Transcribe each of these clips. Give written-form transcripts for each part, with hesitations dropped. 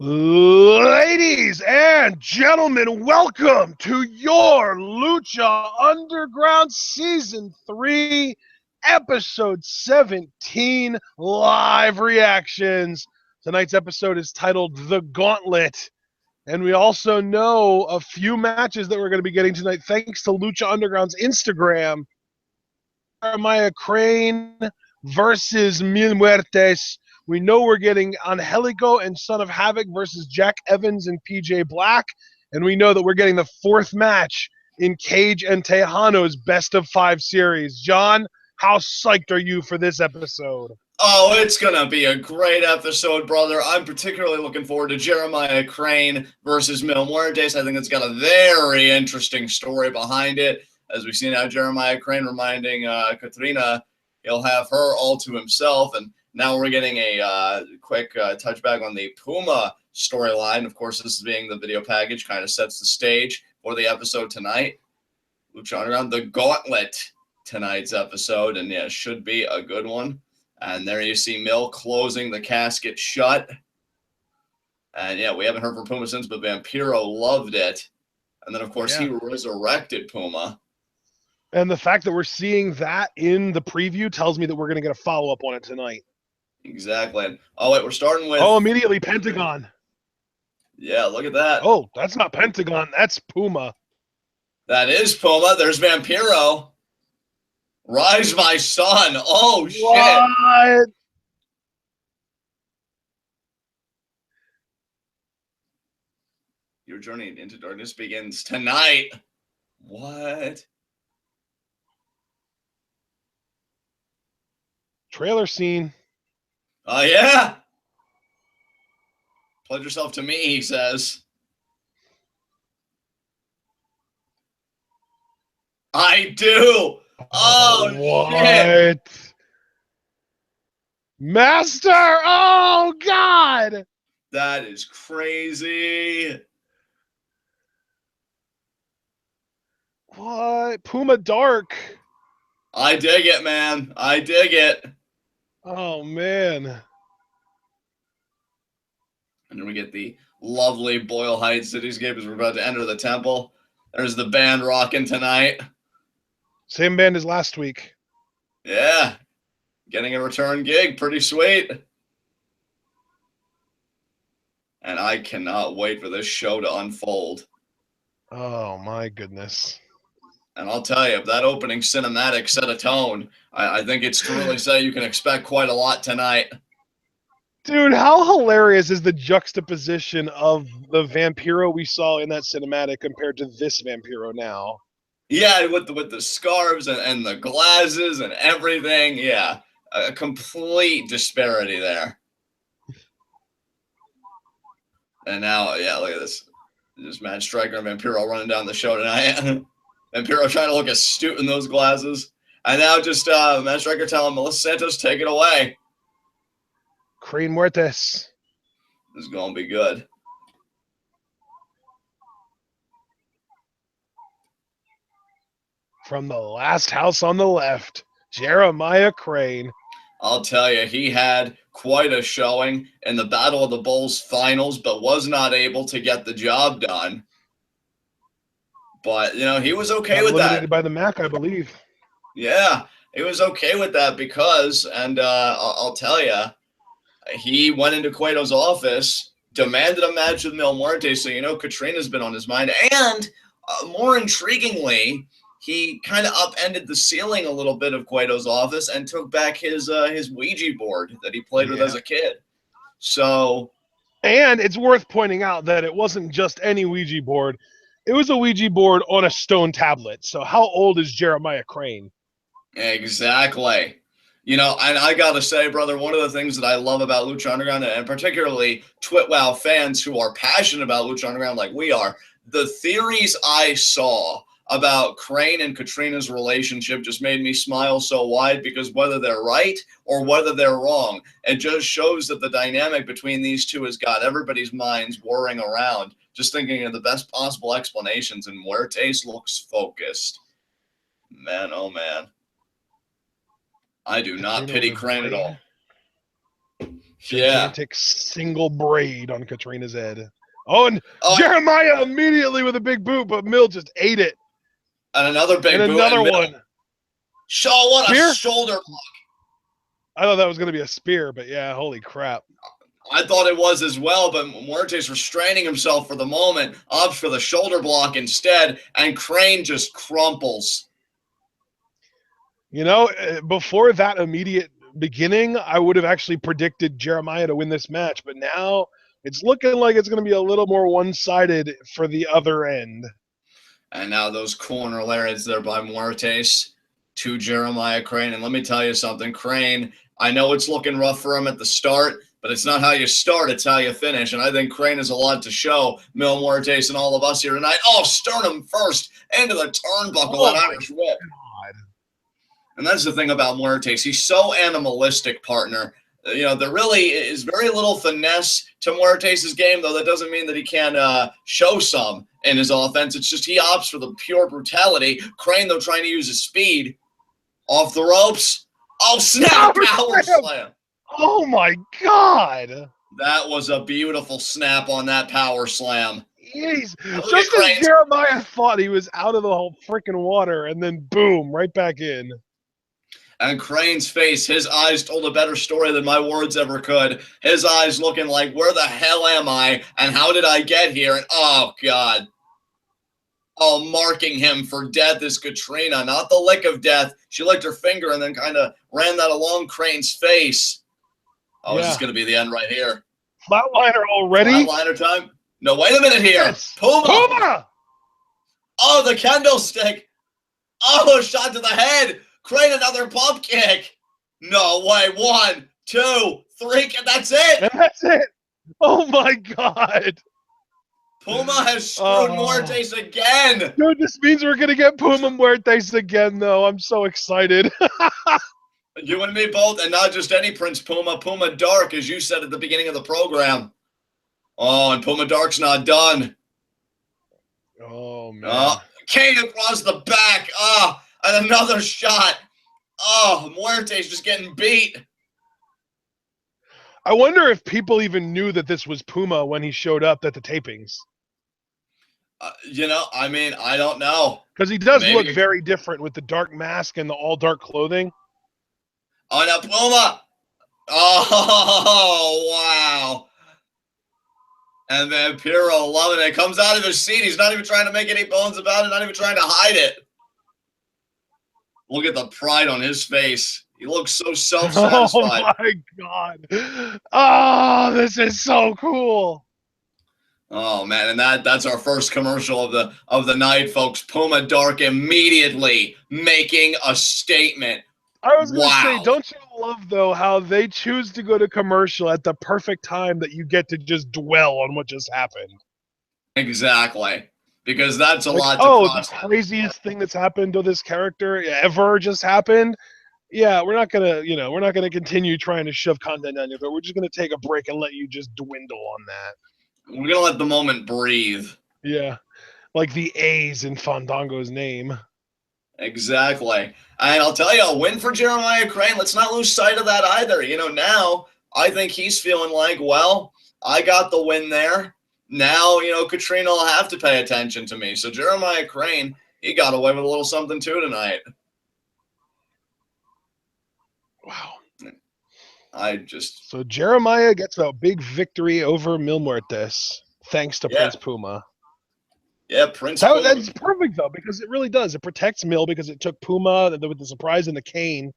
Ladies and gentlemen, welcome to your Lucha Underground Season 3, Episode 17 live reactions. Tonight's episode is titled The Gauntlet. And we also know a few matches that we're going to be getting tonight thanks to Lucha Underground's Instagram. Jeremiah Crane versus Muertes. We know we're getting Angelico and Son of Havoc versus Jack Evans and PJ Black. And we know that we're getting the fourth match in Cage and Texano's best of 5 series. John, how psyched are you for this episode? Oh, it's going to be a great episode, brother. I'm particularly looking forward to Jeremiah Crane versus Muertes. I think it's got a very interesting story behind it. As we see now, Jeremiah Crane reminding Katrina he'll have her all to himself. And now we're getting a quick touchback on the Puma storyline. Of course, this is being the video package, kind of sets the stage for the episode tonight. Lucha Underground, the Gauntlet, tonight's episode. And yeah, should be a good one. And there you see Mill closing the casket shut. And yeah, we haven't heard from Puma since, but Vampiro loved it. And then, of course, he resurrected Puma. And the fact that we're seeing that in the preview tells me that we're going to get a follow-up on it tonight. Exactly. And, oh, wait, we're starting with... Oh, immediately Pentagon. Yeah, look at that. Oh, that's not Pentagon. That's Puma. That is Puma. There's Vampiro. Rise, my son. Oh, shit. What? Your journey into darkness begins tonight. What? Trailer scene. Oh, yeah. Pledge yourself to me, he says. I do. Oh, what? Shit. Master! Oh, God! That is crazy. What? Puma Dark. I dig it, man. I dig it. Oh, man. And then we get the lovely Boyle Heights cityscape as we're about to enter the temple. There's the band rocking tonight. Same band as last week. Yeah. Getting a return gig. Pretty sweet. And I cannot wait for this show to unfold. Oh, my goodness. And I'll tell you, if that opening cinematic set a tone, I think it's to really say you can expect quite a lot tonight. Dude, how hilarious is the juxtaposition of the Vampiro we saw in that cinematic compared to this Vampiro now? Yeah, with the scarves and the glasses and everything. Yeah, a complete disparity there. And now, yeah, look at this. Just Mad Striker and Vampiro running down the show tonight. Vampiro trying to look astute in those glasses. And now just Mad Striker telling Melissa Santos, take it away. Crane Muertes. This is going to be good. From the last house on the left, Jeremiah Crane. I'll tell you, he had quite a showing in the Battle of the Bulls finals, but was not able to get the job done. But, you know, he was okay with that. Eliminated by the MAC, I believe. Yeah, he was okay with that because, and I'll tell you, he went into Cueto's office, demanded a match with Mil Muertes, so you know Katrina's been on his mind. And more intriguingly, he kind of upended the ceiling a little bit of Cueto's office and took back his Ouija board that he played with as a kid. So, and it's worth pointing out that it wasn't just any Ouija board. It was a Ouija board on a stone tablet. So how old is Jeremiah Crane? Exactly. You know, and I got to say, brother, one of the things that I love about Lucha Underground, and particularly TwitWow fans who are passionate about Lucha Underground like we are, the theories I saw about Crane and Katrina's relationship just made me smile so wide, because whether they're right or whether they're wrong, it just shows that the dynamic between these two has got everybody's minds whirring around, just thinking of the best possible explanations, and Muertes looks focused. Man, oh man. I do not pity Crane at all. Gigantic single braid on Katrina's head. Oh, and Oh, Jeremiah immediately with a big boot, but Mill just ate it. and another big And boot. another And one. Shaw, what Spear? a shoulder block. I thought that was going to be a spear, but yeah, holy crap. I thought it was as well, but Muertes restraining himself for the moment, opts for the shoulder block instead, and Crane just crumples. You know, before that immediate beginning, I would have actually predicted Jeremiah to win this match, but now it's looking like it's going to be a little more one-sided for the other end. And now those corner lariats there by Muertes to Jeremiah Crane. And let me tell you something, Crane, I know it's looking rough for him at the start, but it's not how you start, it's how you finish. And I think Crane has a lot to show Mil Muertes and all of us here tonight. Oh, sternum first into the turnbuckle, that Irish whip. God. And that's the thing about Muertes. He's so animalistic, partner. You know, there really is very little finesse to Muertes' game, though that doesn't mean that he can't show some in his offense. It's just he opts for the pure brutality. Crane, though, trying to use his speed. Off the ropes. Oh, snap! Power slam. Oh, my God. That was a beautiful snap on that power slam. Jeez. Just as Jeremiah thought he was out of the whole freaking water, and then boom, right back in. And Crane's face, his eyes told a better story than my words ever could. His eyes looking like, where the hell am I? And how did I get here? And oh, God. Oh, marking him for death is Katrina, not the lick of death. She licked her finger and then kind of ran that along Crane's face. Oh, This is going to be the end right here. Flatliner already? Flatliner time? No, wait a minute here. Yes. Puma! Oh, the candlestick. Oh, shot to the head. Crane, another pump kick. No way. 1, 2, 3. That's it. And that's it. Oh, my God. Puma has screwed Muertes again. Dude, this means we're going to get Puma Muertes again, though. I'm so excited. You and me both, and not just any Prince Puma. Puma Dark, as you said at the beginning of the program. Oh, and Puma Dark's not done. Oh, man. Kane across the back. And another shot. Oh, Muertes just getting beat. I wonder if people even knew that this was Puma when he showed up at the tapings. I mean, I don't know. Because he does look very different with the dark mask and the all-dark clothing. Oh, now Puma. Oh, wow. And Vampiro loving it. Comes out of his seat. He's not even trying to make any bones about it. Not even trying to hide it. Look at the pride on his face. He looks so self-satisfied. Oh, my God. Oh, this is so cool. Oh, man, and that's our first commercial of the night, folks. Puma Dark immediately making a statement. I was going to say, don't you love, though, how they choose to go to commercial at the perfect time that you get to just dwell on what just happened? Exactly. Because that's a lot to process. The craziest thing that's happened to this character ever just happened. Yeah, we're not gonna continue trying to shove content down your throat. We're just gonna take a break and let you just dwindle on that. We're gonna let the moment breathe. Yeah, like the A's in Fandango's name. Exactly. And I'll tell you, a win for Jeremiah Crane. Let's not lose sight of that either. Now I think he's feeling like, well, I got the win there. Now, Katrina will have to pay attention to me. So Jeremiah Crane, he got away with a little something too tonight. Wow. So Jeremiah gets a big victory over Mil Muertes, thanks to Prince Puma. Yeah, Prince Puma. That's perfect, though, because it really does. It protects Mil because it took Puma with the surprise and the cane.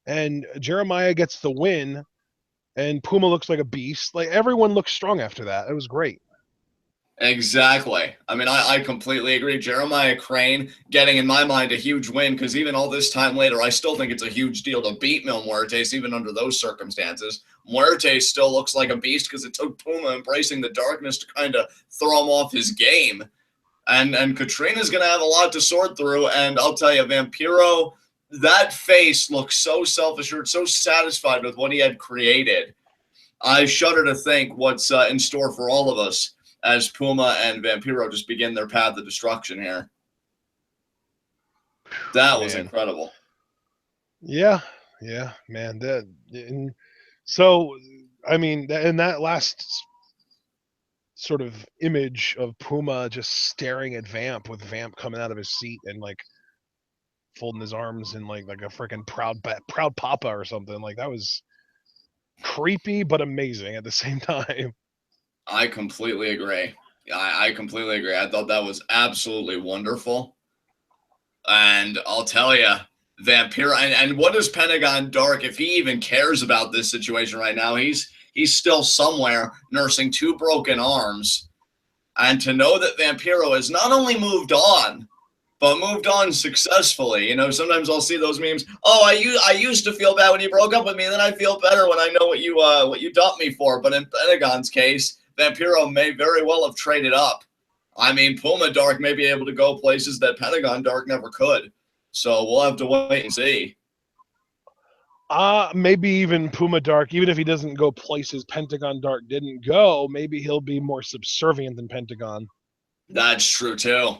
And Jeremiah gets the win. And Puma looks like a beast. Like, everyone looks strong after that. It was great. Exactly. I mean, I completely agree. Jeremiah Crane getting, in my mind, a huge win, because even all this time later, I still think it's a huge deal to beat Mil Muertes, even under those circumstances. Muertes still looks like a beast because it took Puma embracing the darkness to kind of throw him off his game. And Katrina's going to have a lot to sort through, and I'll tell you, Vampiro, that face looks so self-assured, so satisfied with what he had created. I shudder to think what's in store for all of us as Puma and Vampiro just begin their path of destruction here. That was incredible. Yeah, man. So, I mean, in that last sort of image of Puma just staring at Vamp with Vamp coming out of his seat and like folding his arms in like a freaking proud papa or something, like that was creepy but amazing at the same time. I completely agree. I completely agree. I thought that was absolutely wonderful. And I'll tell you, Vampiro, and what is Pentagon Dark, if he even cares about this situation right now? He's still somewhere nursing 2 broken arms. And to know that Vampiro has not only moved on, but moved on successfully. You know, sometimes I'll see those memes. Oh, I used to feel bad when you broke up with me, and then I feel better when I know what you dumped me for. But in Pentagon's case, Vampiro may very well have traded up. I mean, Puma Dark may be able to go places that Pentagon Dark never could. So we'll have to wait and see. Maybe even Puma Dark, even if he doesn't go places Pentagon Dark didn't go, maybe he'll be more subservient than Pentagon. That's true too.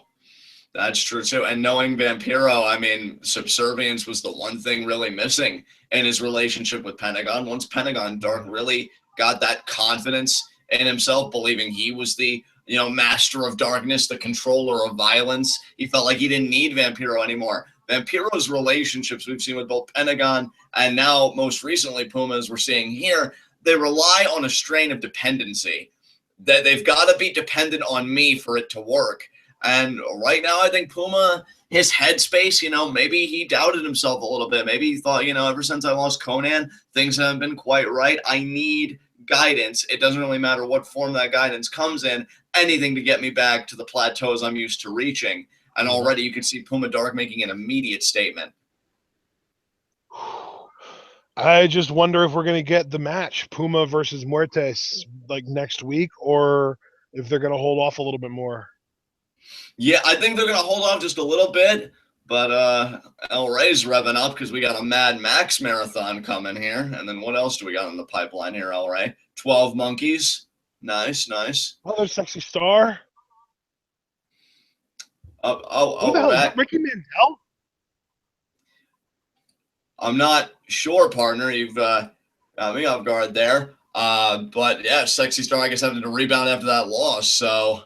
That's true too. And knowing Vampiro, I mean, subservience was the one thing really missing in his relationship with Pentagon. Once Pentagon Dark really got that confidence in himself, believing he was the master of darkness, the controller of violence, he felt like he didn't need Vampiro anymore. Vampiro's relationships we've seen with both Pentagon and now most recently Puma, as we're seeing here, they rely on a strain of dependency. That they've got to be dependent on me for it to work. And right now, I think Puma, his headspace, maybe he doubted himself a little bit. Maybe he thought, ever since I lost Conan, things haven't been quite right. I need guidance. It doesn't really matter what form that guidance comes in, anything to get me back to the plateaus I'm used to reaching. And already you can see Puma Dark making an immediate statement. I just wonder if we're going to get the match, Puma versus Muertes, like next week, or if they're going to hold off a little bit more. Yeah, I think they're going to hold off just a little bit, but El Rey's revving up because we got a Mad Max marathon coming here. And then what else do we got in the pipeline here, El Rey? 12 Monkeys. Nice, nice. Another sexy star. Who the hell is Ricky Mandel? I'm not sure, partner. You've got me off guard there. But yeah, sexy star, I guess, having to rebound after that loss. So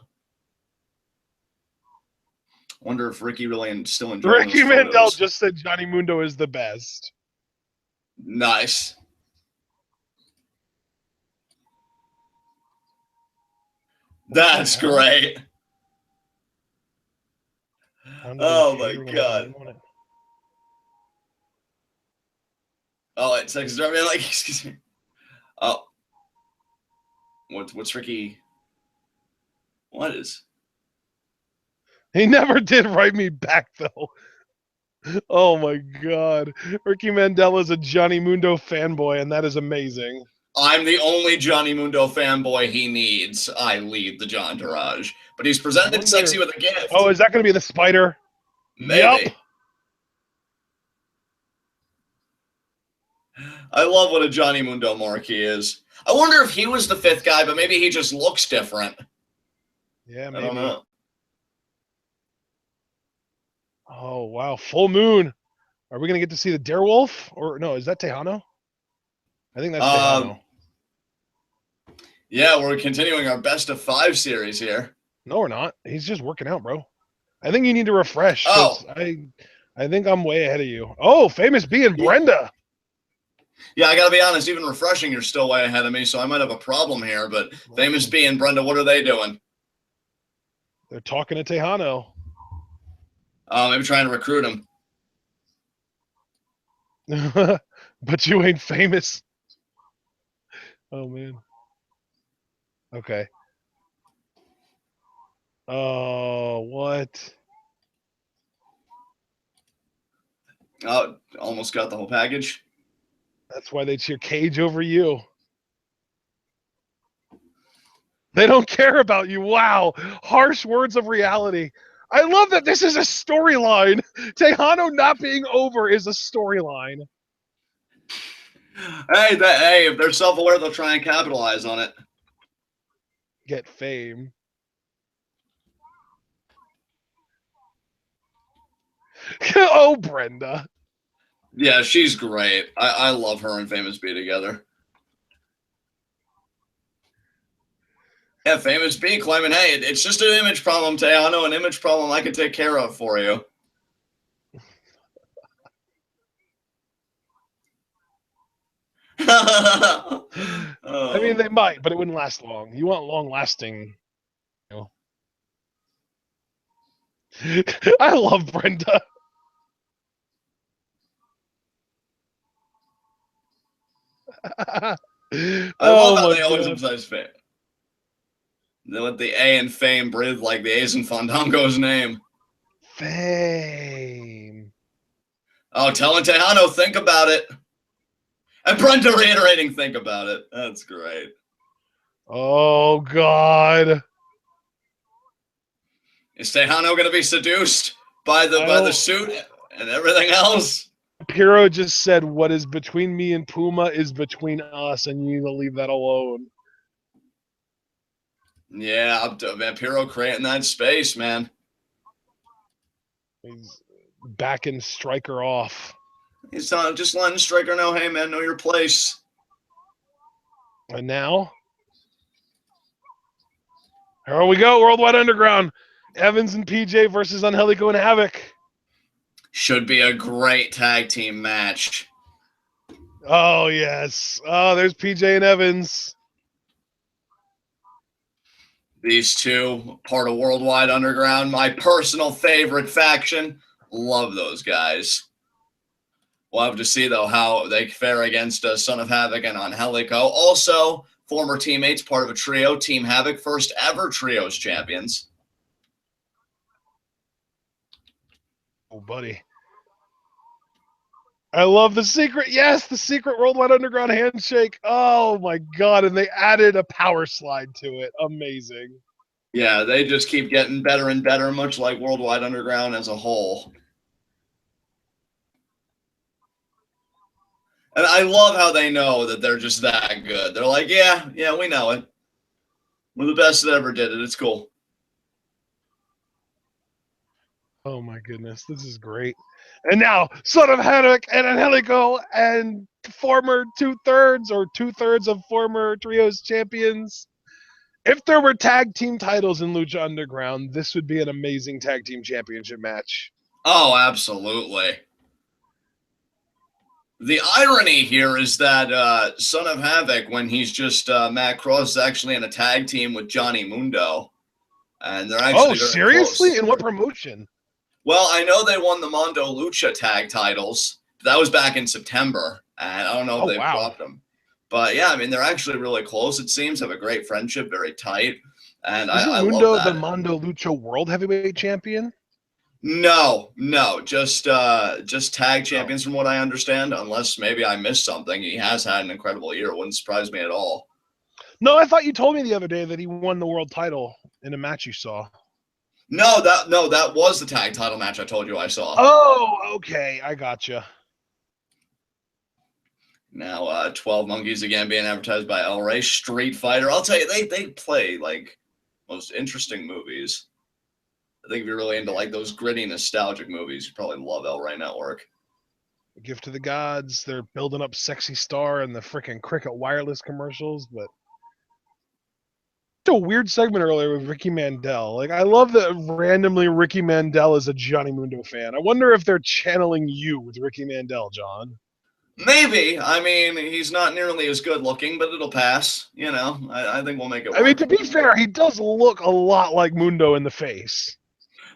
wonder if Ricky really still enjoys Ricky Mandel just said Johnny Mundo is the best. Nice. That's great. Oh my god. Oh, it's sexy star. I mean, like, excuse me. Oh, what's Ricky? What is? He never did write me back though. Oh my god. Ricky Mandel is a Johnny Mundo fanboy, and that is amazing. I'm the only Johnny Mundo fanboy he needs. I lead the John Taraj. But he's presented sexy with a gift. Oh, is that going to be the spider? Maybe. Yep. I love what a Johnny Mundo mark he is. I wonder if he was the 5th guy, but maybe he just looks different. Yeah, maybe. I don't know. Oh, wow. Full moon. Are we going to get to see the Darewolf? Or no, is that Texano? I think that's Texano. Yeah, we're continuing our best of 5 series here. No, we're not. He's just working out, bro. I think you need to refresh. Oh. I think I'm way ahead of you. Oh, Famous B and Brenda. Yeah, I got to be honest. Even refreshing, you're still way ahead of me, so I might have a problem here. But Famous B and Brenda, what are they doing? They're talking to Texano. Maybe trying to recruit him. But you ain't famous. Oh, man. Okay. Oh, what? Oh, almost got the whole package. That's why they cheer Cage over you. They don't care about you. Wow. Harsh words of reality. I love that this is a storyline. Texano not being over is a storyline. Hey, if they're self-aware, they'll try and capitalize on it. Get fame. Oh, Brenda. Yeah, she's great. I love her and Famous B together. Yeah, Famous B claiming, hey, it's just an image problem, Texano, an image problem I can take care of for you. I mean, they might, but it wouldn't last long. You want long-lasting, you know. I love Brenda. I love how my they always God. emphasize fame. They let the A in fame breathe like the A's in Fandango's name. Fame. Oh, telling Texano, think about it. And Brenda reiterating, think about it. That's great. Oh, God. Is Texano going to be seduced by the suit and everything else? Piro just said, what is between me and Puma is between us, and you need to leave that alone. Yeah, Vampiro creating that space, man. He's backing Striker off. He's just letting Striker know, hey, man, know your place. And now, here we go, Worldwide Underground. Evans and PJ versus Angelico and Havoc. Should be a great tag team match. Oh, yes. Oh, there's PJ and Evans. These two, part of Worldwide Underground, my personal favorite faction. Love those guys. We'll have to see, though, how they fare against Son of Havoc and Angelico. Also, former teammates, part of a trio, Team Havoc, first ever trios champions. Oh, buddy. I love the secret. Yes, the secret Worldwide Underground handshake. Oh, my God. And they added a power slide to it. Amazing. Yeah, they just keep getting better and better, much like Worldwide Underground as a whole. And I love how they know that they're just that good. They're like, yeah, we know it. We're the best that ever did it. It's cool. Oh, my goodness. This is great. And now, Son of Havoc and Angelico and former two-thirds of former trios champions. If there were tag team titles in Lucha Underground, this would be an amazing tag team championship match. Oh, absolutely. The irony here is that Son of Havoc, when he's just Matt Cross, is actually in a tag team with Johnny Mundo. And they're actually very seriously? close. In what promotion? Well, I know they won the Mondo Lucha tag titles. That was back in September. And I don't know if they've dropped them. But yeah, I mean, they're actually really close, it seems, have a great friendship, very tight. And I Mundo love that. the Mondo Lucha World Heavyweight Champion? No, just tag champions from what I understand, unless maybe I missed something. He has had an incredible year. It wouldn't surprise me at all. No, I thought you told me the other day that he won the world title in a match you saw. No, that was the tag title match I told you I saw. Oh, okay. I gotcha. Now, 12 Monkeys again being advertised by El Rey. Street Fighter. I'll tell you, they play like most interesting movies. I think if you're really into like those gritty, nostalgic movies, you probably love El Rey Network. A Gift to the Gods. They're building up Sexy Star and the freaking Cricket Wireless commercials, but a weird segment earlier with Ricky Mandel. Like, I love that randomly Ricky Mandel is a Johnny Mundo fan. I wonder if they're channeling you with Ricky Mandel, John. Maybe. I mean, he's not nearly as good looking, but it'll pass. You know, I think we'll make it work. I mean, to be fair, he does look a lot like Mundo in the face.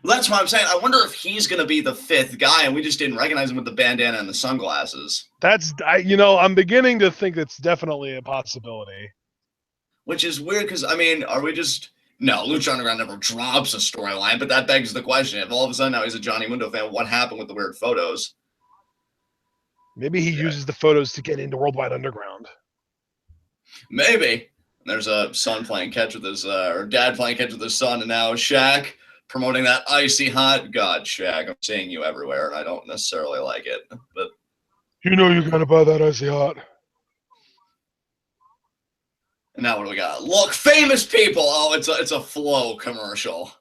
Well, that's what I'm saying. I wonder if he's going to be the fifth guy, and we just didn't recognize him with the bandana and the sunglasses. I'm beginning to think that's definitely a possibility. Which is weird, because, I mean, are we just... No, Lucha Underground never drops a storyline, but that begs the question. If all of a sudden now he's a Johnny Mundo fan, what happened with the weird photos? Maybe he uses the photos to get into Worldwide Underground. Maybe. There's a son playing catch with his, or dad playing catch with his son, and now Shaq promoting that icy hot. God, Shaq, I'm seeing you everywhere, and I don't necessarily like it. But you know you gotta buy that icy hot. And now what do we got? Look, famous people. Oh, it's a Flow commercial.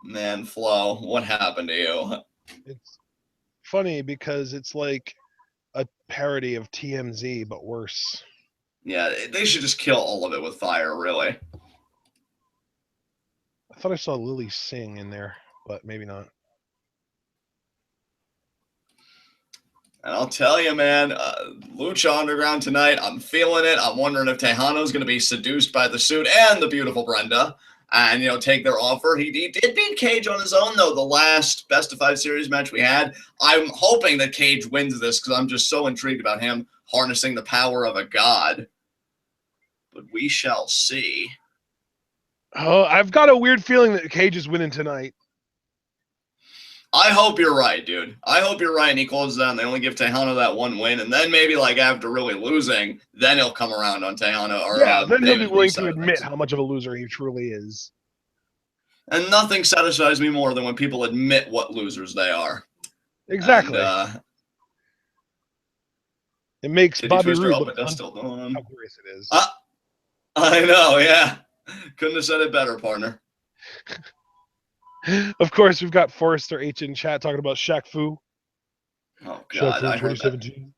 Man, Flow, what happened to you? It's funny because it's like a parody of TMZ, but worse. Yeah, they should just kill all of it with fire, really. thought I saw Lily Singh in there, but maybe not. And I'll tell you, man, Lucha Underground tonight, I'm feeling it. I'm wondering if Texano's going to be seduced by the suit and the beautiful Brenda and, take their offer. He did beat Cage on his own, though, the last Best of 5 series match we had. I'm hoping that Cage wins this because I'm just so intrigued about him harnessing the power of a god. But we shall see. Oh, I've got a weird feeling that Cage is winning tonight. I hope you're right, dude. I hope you're right, and he closes out, and they only give Texano that one win, and then maybe, after really losing, then he'll come around on Texano. Then he'll be willing to admit how much of a loser he truly is. And nothing satisfies me more than when people admit what losers they are. Exactly. And, it makes Bobby Roode look how glorious it is. I know, yeah. Couldn't have said it better, partner. Of course, we've got Forrester H in chat talking about Shaq Fu. Oh, God. Shaq Fu 2017.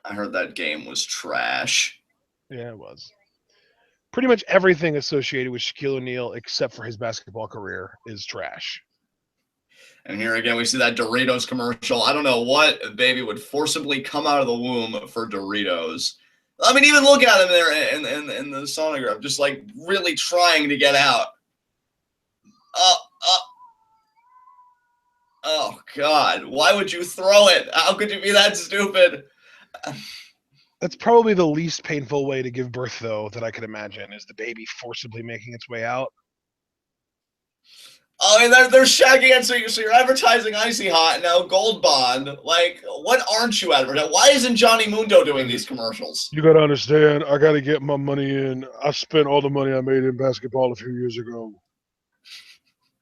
I heard that game was trash. Yeah, it was. Pretty much everything associated with Shaquille O'Neal, except for his basketball career, is trash. And here again, we see that Doritos commercial. I don't know what baby would forcibly come out of the womb for Doritos. I mean, even look at him there in the sonograph, just really trying to get out. Oh, God. Why would you throw it? How could you be that stupid? That's probably the least painful way to give birth, though, that I could imagine, is the baby forcibly making its way out. Oh, and they're shagging it, so you're advertising Icy Hot, and now Gold Bond. What aren't you advertising? Why isn't Johnny Mundo doing these commercials? You got to understand, I got to get my money in. I spent all the money I made in basketball a few years ago.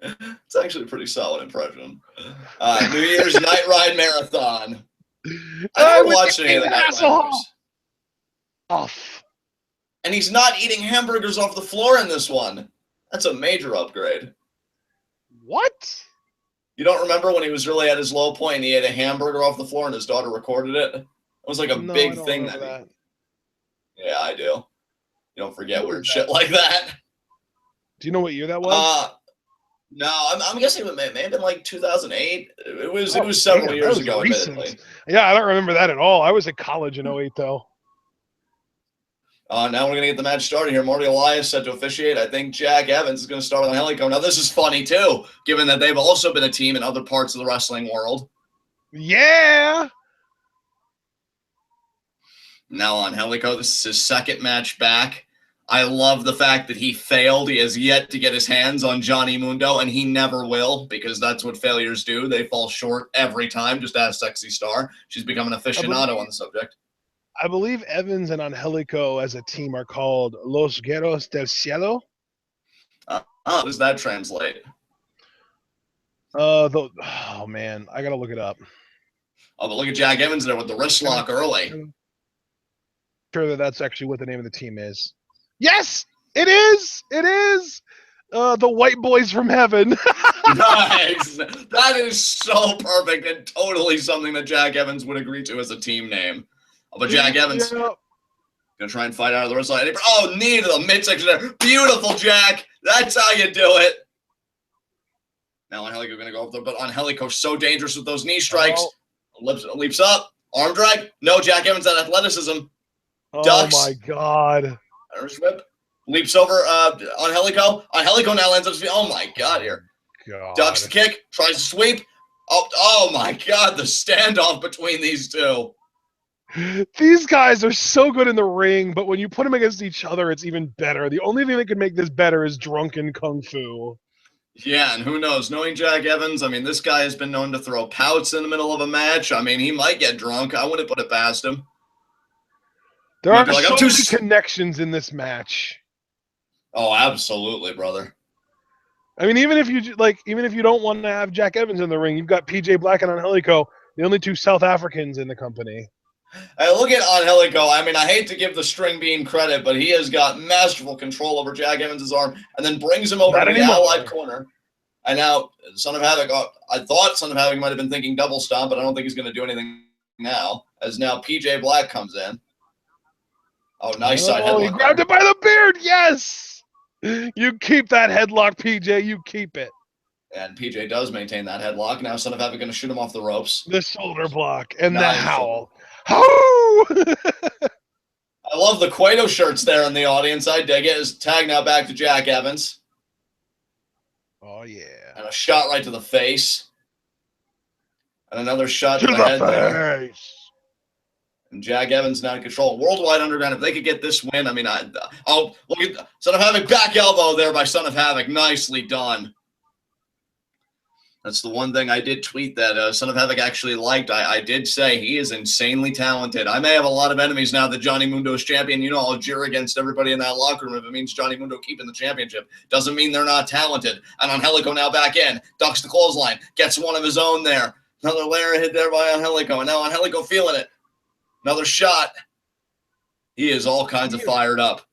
It's actually a pretty solid impression. New Year's Night Ride Marathon. I never watched any of the Night Riders. Off. And he's not eating hamburgers off the floor in this one. That's a major upgrade. What? You don't remember when he was really at his low point and he ate a hamburger off the floor and his daughter recorded it? It was a big thing. That. Yeah, I do. You don't forget weird shit like that. Do you know what year that was? No, I'm guessing it may have been 2008. It was several years ago, admittedly. Yeah, I don't remember that at all. I was at college in 08, though. Now we're going to get the match started here. Marty Elias set to officiate. I think Jack Evans is going to start with Angelico. Now, this is funny, too, given that they've also been a team in other parts of the wrestling world. Yeah! Now, Angelico, this is his second match back. I love the fact that he failed. He has yet to get his hands on Johnny Mundo, and he never will, because that's what failures do. They fall short every time. Just ask Sexy Star. She's become an aficionado on the subject. I believe Evans and Angelico as a team are called Los Guerreros del Cielo. How does that translate? Oh, man. I got to look it up. Oh, but look at Jack Evans there with the wrist lock early. I'm sure that's actually what the name of the team is. Yes, it is. It is. The White Boys from Heaven. Nice. That is so perfect and totally something that Jack Evans would agree to as a team name. But Jack Evans going to try and fight out of the wrist line. Oh, knee to the midsection there. Beautiful, Jack. That's how you do it. Now Angelico going to go up there, but Angelico so dangerous with those knee strikes. Leaps up. Arm drag. No, Jack Evans had athleticism. Ducks. Oh, my God. Irish whip. Leaps over Angelico. Angelico now lands up his feet. Oh, my God, here. God. Ducks the kick. Tries to sweep. Oh, my God. The standoff between these two. These guys are so good in the ring, but when you put them against each other, it's even better. The only thing that could make this better is drunken kung fu. Yeah, and who knows? Knowing Jack Evans, I mean, this guy has been known to throw pouts in the middle of a match. I mean, he might get drunk. I wouldn't put it past him. There are so many connections in this match. Oh, absolutely, brother. I mean, even if you don't want to have Jack Evans in the ring, you've got PJ Black and Angelico, the only two South Africans in the company. Hey, look at Angelico. I mean, I hate to give the string beam credit, but he has got masterful control over Jack Evans' arm and then brings him over to the allied corner. And now, Son of Havoc, I thought Son of Havoc might have been thinking double stomp, but I don't think he's going to do anything now, as now PJ Black comes in. Oh, nice side headlock. He grabbed it by the beard, yes! You keep that headlock, PJ. You keep it. And PJ does maintain that headlock. Now Son of Havoc going to shoot him off the ropes. The shoulder block and the Nice. howl. I love the Cueto shirts there in the audience. I dig it. His tag now back to Jack Evans. Oh, yeah. And a shot right to the face. And another shot To to the the head there. face. And Jack Evans now in control. Worldwide Underground, if they could get this win, I mean, oh, look at Son of Havoc, back elbow there by Son of Havoc. Nicely done. That's the one thing I did tweet that Son of Havoc actually liked. I did say he is insanely talented. I may have a lot of enemies now that Johnny Mundo is champion. You know, I'll jeer against everybody in that locker room if it means Johnny Mundo keeping the championship. Doesn't mean they're not talented. And Angelico now back in. Ducks the clothesline. Gets one of his own there. Another layer hit there by Angelico. And now Angelico feeling it. Another shot. He is all kinds of fired up.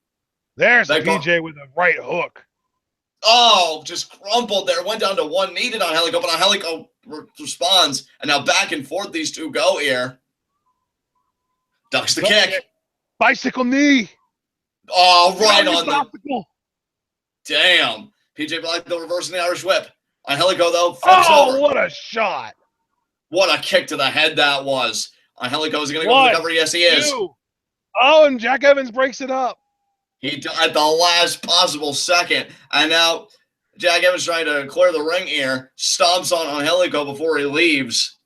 There's PJ with a right hook. Oh, just crumpled there. Went down to one, needed on Angelico, but Angelico responds. And now back and forth these two go here. Ducks the kick. Bicycle knee. Oh, right on the... Damn. PJ Black, though, reversing the Irish whip. Angelico, though, flips over. What a shot. What a kick to the head that was. Angelico is going to go for the cover. Yes, he is. Oh, and Jack Evans breaks it up. He at the last possible second. And now Jack Evans trying to clear the ring here. Stomps on Angelico before he leaves.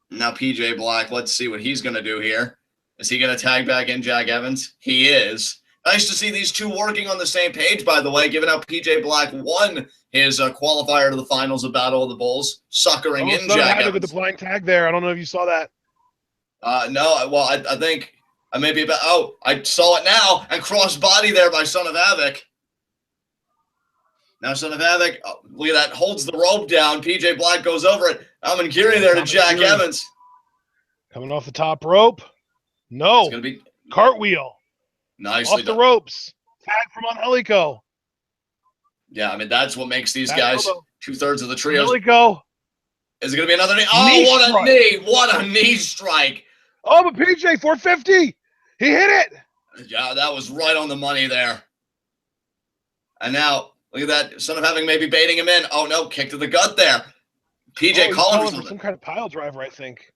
Now PJ Black, let's see what he's going to do here. Is he going to tag back in Jack Evans? He is. Nice to see these two working on the same page, by the way, given how PJ Black won his qualifier to the finals of Battle of the Bulls, suckering in Jack Evans. With the blind tag there. I don't know if you saw that. No, well, I think I may be about. Oh, I saw it now, and cross body there by Son of Havoc. Now Son of Havoc, look at that, holds the rope down. PJ Black goes over it. Kiri there to Jack Evans. Coming off the top rope. No. It's gonna be cartwheel. Nicely off the ropes. Tag from Angelico. Yeah, I mean, that's what makes these guys two-thirds of the trio. Angelico. Is it going to be another knee? Oh, what a knee. What a knee strike. Oh, but PJ, 450. He hit it. Yeah, that was right on the money there. And now, look at that. Son of Havoc maybe baiting him in. Oh, no, kick to the gut there. PJ calling for some kind of pile driver, I think.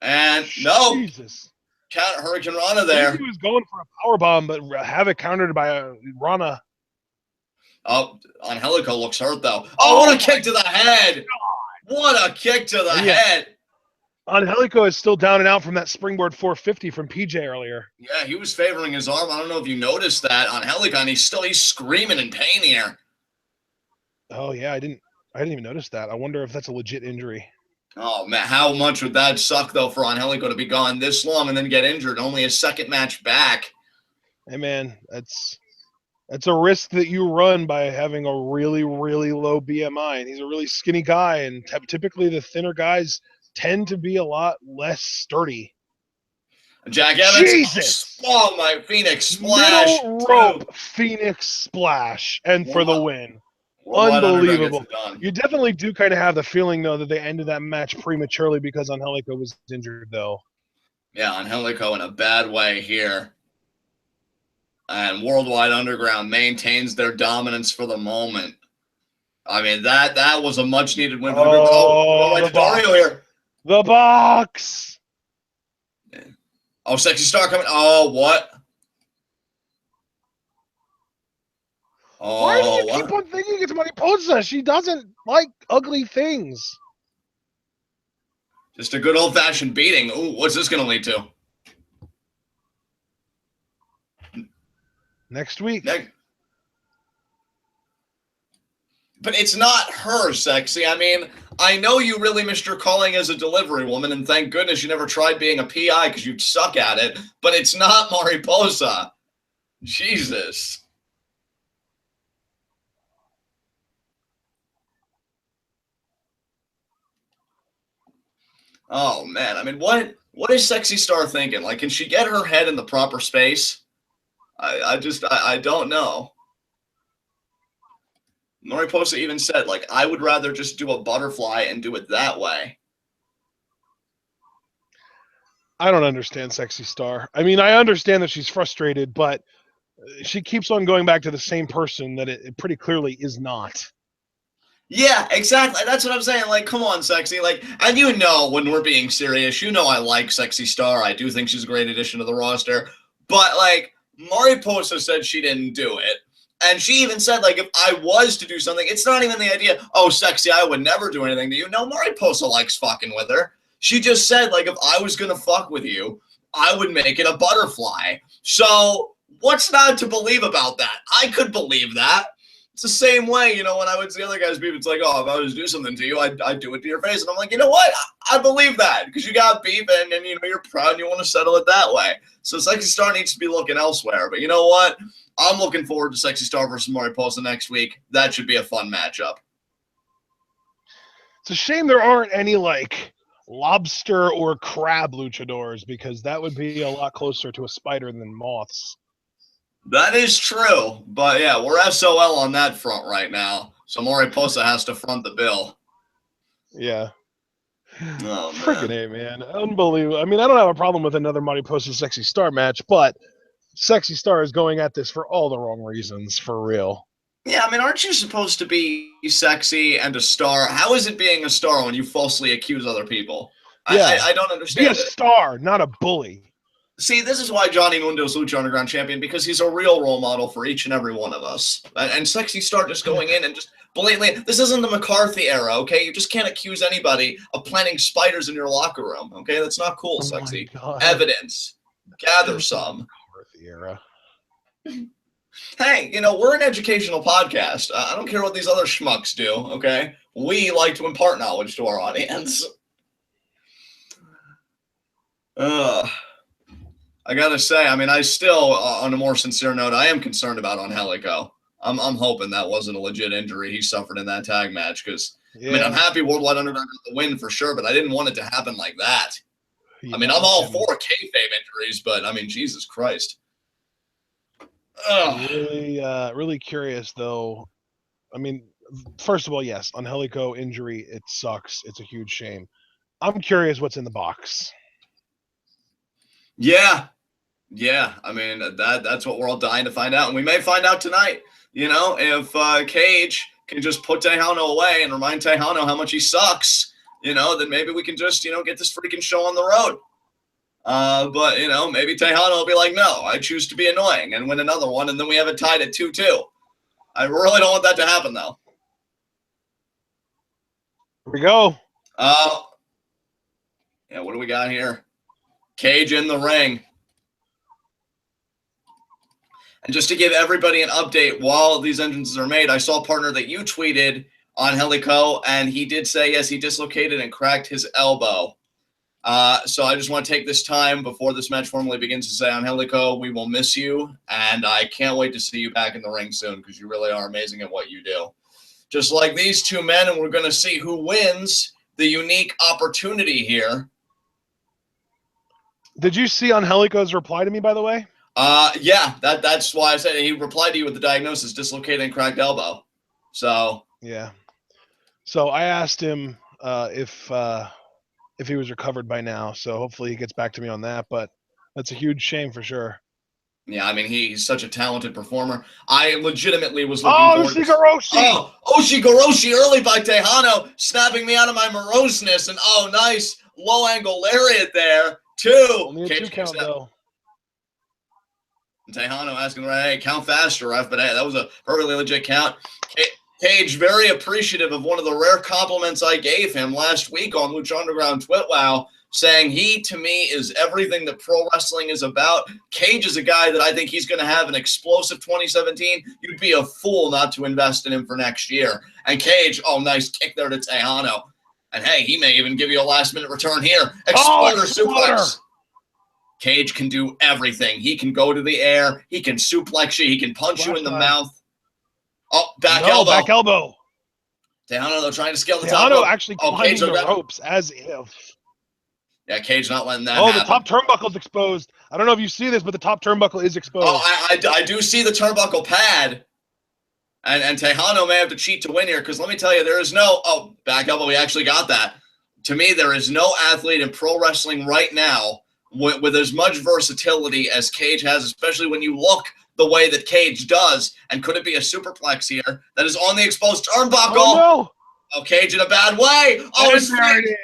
And no. Jesus. Counter Hurricane Rana there. He was going for a power bomb, but Havoc countered by Rana. Oh, Angelico looks hurt, though. Oh, what a kick to the head. God. What a kick to the head. Angelico is still down and out from that springboard 450 from PJ earlier. Yeah, he was favoring his arm. I don't know if you noticed that on Angelico, and he's screaming in pain here. Oh, yeah, I didn't even notice that. I wonder if that's a legit injury. Oh, man, how much would that suck, though, for Angelico to be gone this long and then get injured? Only his second match back. Hey, man, that's a risk that you run by having a really, really low BMI. And he's a really skinny guy, and typically the thinner guys tend to be a lot less sturdy. Jack Evans. Jesus! Oh, my Phoenix Splash. Middle rope Phoenix Splash, and for the win. Unbelievable. You definitely do kind of have the feeling, though, that they ended that match prematurely because Angelico was injured, though. Yeah, Angelico in a bad way here. And Worldwide Underground maintains their dominance for the moment. I mean, that was a much-needed win for the group. Oh, right to Dario here. The box. Yeah. Oh, Sexy Star coming. Oh, what? Oh, why do you keep on thinking it's Mariposa? She doesn't like ugly things. Just a good old-fashioned beating. Ooh, what's this going to lead to? Next week. But it's not her, Sexy. I mean, I know you really missed your calling as a delivery woman, and thank goodness you never tried being a PI because you'd suck at it, but it's not Mariposa. Jesus. Oh, man. I mean, what is Sexy Star thinking? Like, can she get her head in the proper space? I don't know. Mariposa even said, like, I would rather just do a butterfly and do it that way. I don't understand Sexy Star. I mean, I understand that she's frustrated, but she keeps on going back to the same person that it pretty clearly is not. Yeah, exactly. That's what I'm saying. Like, come on, Sexy. Like, and you know when we're being serious, you know I like Sexy Star. I do think she's a great addition to the roster. But, like, Mariposa said she didn't do it. And she even said, like, if I was to do something, it's not even the idea, oh, Sexy, I would never do anything to you. No, Mariposa likes fucking with her. She just said, like, if I was going to fuck with you, I would make it a butterfly. So what's not to believe about that? I could believe that. It's the same way, you know, when I would see other guys beef, it's like, oh, if I was to do something to you, I'd do it to your face. And I'm like, you know what? I believe that because you got beef and, you know, you're proud and you want to settle it that way. So Sexy Star needs to be looking elsewhere. But you know what? I'm looking forward to Sexy Star versus Mariposa next week. That should be a fun matchup. It's a shame there aren't any, like, lobster or crab luchadors because that would be a lot closer to a spider than moths. That is true, but yeah, we're SOL on that front right now. So Mariposa has to front the bill. Yeah. Oh, freaking A, man. Unbelievable. I mean, I don't have a problem with another Mariposa Sexy Star match, but Sexy Star is going at this for all the wrong reasons, for real. Yeah, I mean, aren't you supposed to be sexy and a star? How is it being a star when you falsely accuse other people? Yeah. I don't understand. Be a star, not a bully. See, this is why Johnny Mundo's Lucha Underground champion, because he's a real role model for each and every one of us. And Sexy Star just going in and just blatantly, this isn't the McCarthy era, okay? You just can't accuse anybody of planting spiders in your locker room, okay? That's not cool, Sexy. Evidence. Gather some. McCarthy era. Hey, you know, we're an educational podcast. I don't care what these other schmucks do, okay? We like to impart knowledge to our audience. I gotta say, I mean, I still, on a more sincere note, I am concerned about Angelico. I'm hoping that wasn't a legit injury he suffered in that tag match because, I mean, I'm happy Worldwide Underground got the win for sure, but I didn't want it to happen like that. Yeah, I mean, I'm all for kayfabe injuries, but, I mean, Jesus Christ. Really curious, though. I mean, first of all, yes, Angelico injury, it sucks. It's a huge shame. I'm curious what's in the box. Yeah, I mean, that's what we're all dying to find out, and we may find out tonight. You know, if Cage can just put Texano away and remind Texano how much he sucks, you know, then maybe we can just, you know, get this freaking show on the road. But, you know, maybe Texano will be like, no, I choose to be annoying and win another one, and then we have it tied at 2-2. I really don't want that to happen, though. Here we go. Yeah, what do we got here? Cage in the ring. And just to give everybody an update while these entrances are made, I saw a partner that you tweeted on Angelico, and he did say, yes, he dislocated and cracked his elbow. So I just want to take this time before this match formally begins to say, Angelico, we will miss you, and I can't wait to see you back in the ring soon because you really are amazing at what you do. Just like these two men, and we're going to see who wins the unique opportunity here. Did you see Angelico's reply to me, by the way? Yeah, that's why I said he replied to you with the diagnosis, dislocated and cracked elbow. So yeah. So I asked him if he was recovered by now. So hopefully he gets back to me on that. But that's a huge shame for sure. Yeah, I mean he's such a talented performer. I legitimately was looking forward to Oshigoroshi early by Texano, snapping me out of my moroseness, and nice low angle lariat there. Only a 2 count though. Texano asking, hey, count faster, ref, but hey, that was a perfectly legit count. Cage very appreciative of one of the rare compliments I gave him last week on Lucha Underground TwitWow, saying he, to me, is everything that pro wrestling is about. Cage is a guy that I think he's going to have an explosive 2017. You'd be a fool not to invest in him for next year. And Cage, nice kick there to Texano. And hey, he may even give you a last-minute return here. Exploder suplex. Cage can do everything. He can go to the air. He can suplex you. He can punch you in the mouth. Back elbow. Texano, though, trying to scale the top rope. Actually climbing the ropes as if. Yeah, Cage not letting that happen. The top turnbuckle's exposed. I don't know if you see this, but the top turnbuckle is exposed. I do see the turnbuckle pad. And Texano may have to cheat to win here, because let me tell you, there is no... back elbow, we actually got that. To me, there is no athlete in pro wrestling right now with as much versatility as Cage has, especially when you look the way that Cage does. And could it be a superplex here that is on the exposed turnbuckle? Oh, no. Oh, Cage in a bad way. Oh, And his there it feet. is.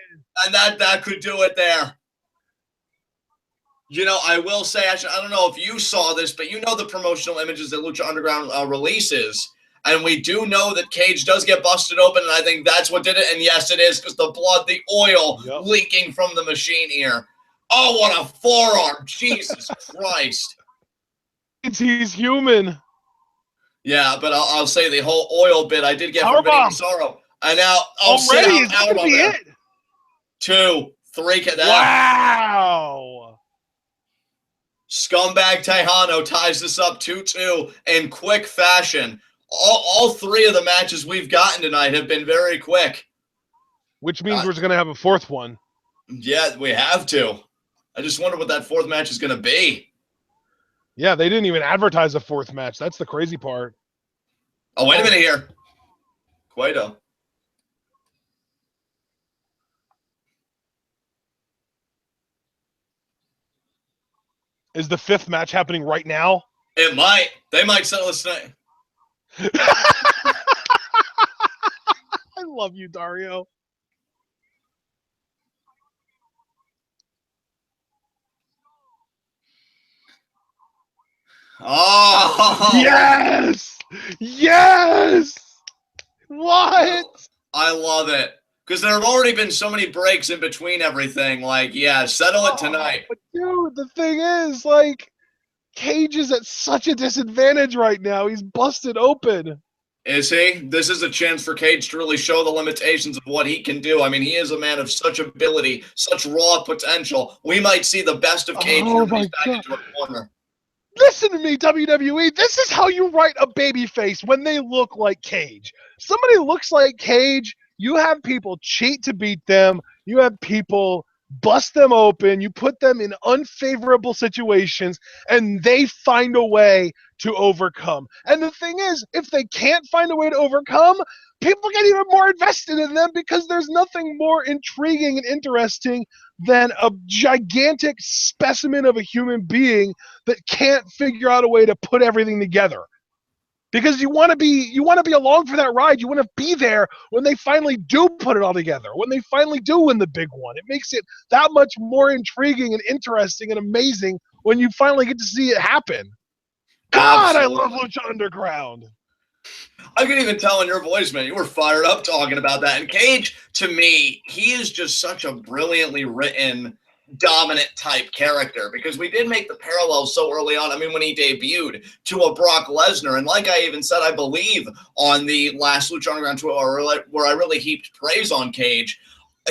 And that could do it there. You know, I will say, actually, I don't know if you saw this, but you know the promotional images that Lucha Underground releases. And we do know that Cage does get busted open, and I think that's what did it. And yes, it is, because the blood, the oil leaking from the machine here. Oh, what a forearm. Jesus Christ. He's human. Yeah, but I'll say the whole oil bit I did get from Powerbomb. Sorrow. And now, already, is that going to be it? 2, 3. Wow. Scumbag Texano ties this up 2-2 in quick fashion. All 3 of the matches we've gotten tonight have been very quick. Which means we're going to have a 4th one. Yeah, we have to. I just wonder what that 4th match is going to be. Yeah, they didn't even advertise a 4th match. That's the crazy part. Oh, wait a minute here. Cueto. Is the 5th match happening right now? It might. They might settle this tonight. I love you, Dario. Oh! Yes! Yes! What? I love it. Because there have already been so many breaks in between everything. Like, yeah, settle it tonight. But dude, the thing is, like, Cage is at such a disadvantage right now. He's busted open. Is he? This is a chance for Cage to really show the limitations of what he can do. I mean, he is a man of such ability, such raw potential. We might see the best of Cage here when he's back into a corner. Listen to me, WWE. This is how you write a babyface when they look like Cage. Somebody looks like Cage, you have people cheat to beat them. You have people bust them open. You put them in unfavorable situations, and they find a way to overcome. And the thing is, if they can't find a way to overcome, people get even more invested in them because there's nothing more intriguing and interesting than a gigantic specimen of a human being that can't figure out a way to put everything together. Because you want to be along for that ride. You want to be there when they finally do put it all together, when they finally do win the big one. It makes it that much more intriguing and interesting and amazing when you finally get to see it happen. God, absolutely. I love Lucha Underground. I could even tell in your voice, man, you were fired up talking about that. And Cage, to me, he is just such a brilliantly written, dominant type character, because we did make the parallels so early on. I mean, when he debuted to a Brock Lesnar, and like I even said, I believe on the last Lucha Underground tour where I really heaped praise on Cage,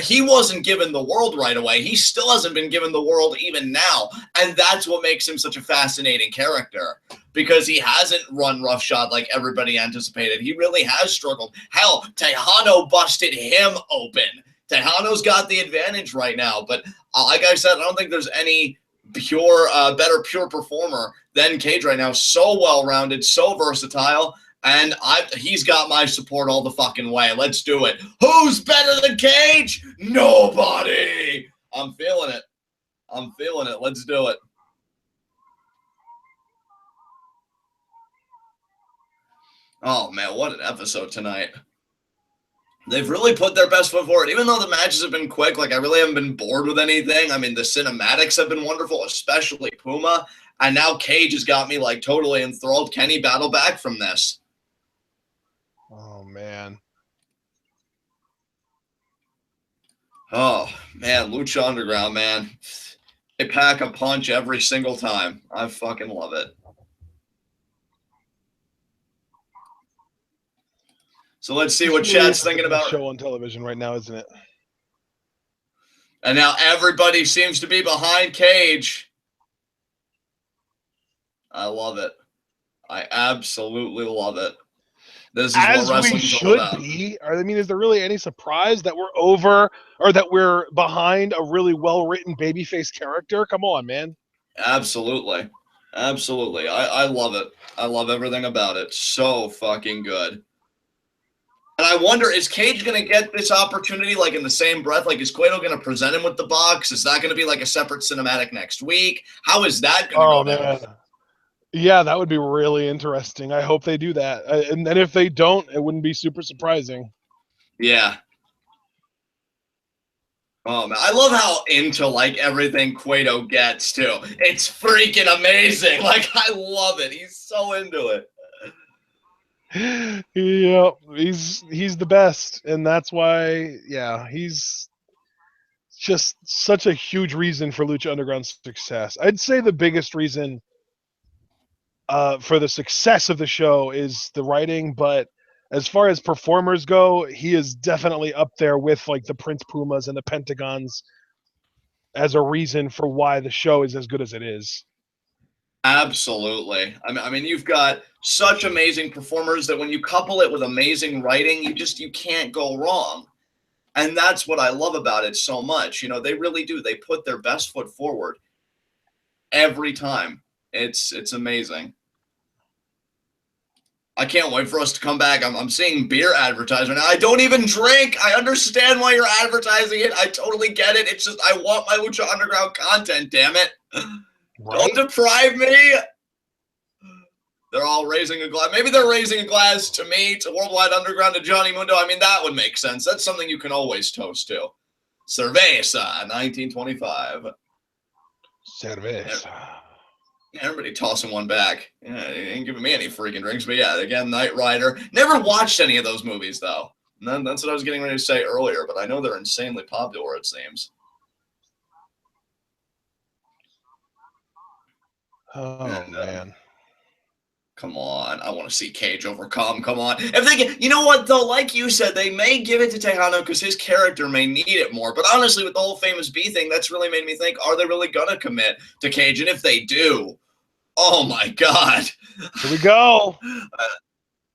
he wasn't given the world right away. He still hasn't been given the world even now. And that's what makes him such a fascinating character, because he hasn't run roughshod like everybody anticipated. He really has struggled. Hell, Texano busted him open. Texano's got the advantage right now. But like I said, I don't think there's any better pure performer than Cage right now. So well-rounded, so versatile. And he's got my support all the fucking way. Let's do it. Who's better than Cage? Nobody. I'm feeling it. I'm feeling it. Let's do it. Oh, man, what an episode tonight. They've really put their best foot forward. Even though the matches have been quick, like I really haven't been bored with anything. I mean, the cinematics have been wonderful, especially Puma. And now Cage has got me like totally enthralled. Can he battle back from this? Oh, man. Oh, man, Lucha Underground, man. They pack a punch every single time. I fucking love it. So let's see what Chad's thinking about. Show on television right now, isn't it? And now everybody seems to be behind Cage. I love it. I absolutely love it. This is as what we should be. I mean, is there really any surprise that we're over or that we're behind a really well-written babyface character? Come on, man. Absolutely. Absolutely. I love it. I love everything about it. So fucking good. And I wonder, is Cage going to get this opportunity like in the same breath? Like, is Cueto going to present him with the box? Is that going to be like a separate cinematic next week? How is that going to go down? Yeah, that would be really interesting. I hope they do that. And then if they don't, it wouldn't be super surprising. Yeah. Oh man, I love how into like everything Cueto gets too. It's freaking amazing. Like I love it. He's so into it. Yeah, he's the best, and that's why. Yeah, he's just such a huge reason for Lucha Underground's success. I'd say the biggest reason for the success of the show is the writing, but as far as performers go, he is definitely up there with like the Prince Pumas and the Pentagons as a reason for why the show is as good as it is. Absolutely. I mean, you've got such amazing performers that when you couple it with amazing writing, you can't go wrong. And that's what I love about it so much. You know, they really do. They put their best foot forward every time. It's amazing. I can't wait for us to come back. I'm seeing beer advertisement. I don't even drink. I understand why you're advertising it. I totally get it. It's just I want my Lucha Underground content, damn it. Right? Don't deprive me. They're all raising a glass. Maybe they're raising a glass to me, to Worldwide Underground, to Johnny Mundo. I mean, that would make sense. That's something you can always toast to. Cerveza, 1925. Cerveza. Everybody tossing one back. Yeah, he ain't giving me any freaking drinks. But yeah, again, Knight Rider. Never watched any of those movies, though. That's what I was getting ready to say earlier, but I know they're insanely popular, it seems. Oh, And, man. Come on, I want to see Cage overcome. Come on. If they get, you know what, though, like you said, they may give it to Texano because his character may need it more. But honestly, with the whole Famous B thing, that's really made me think, are they really going to commit to Cage? And if they do, oh my God. Here we go.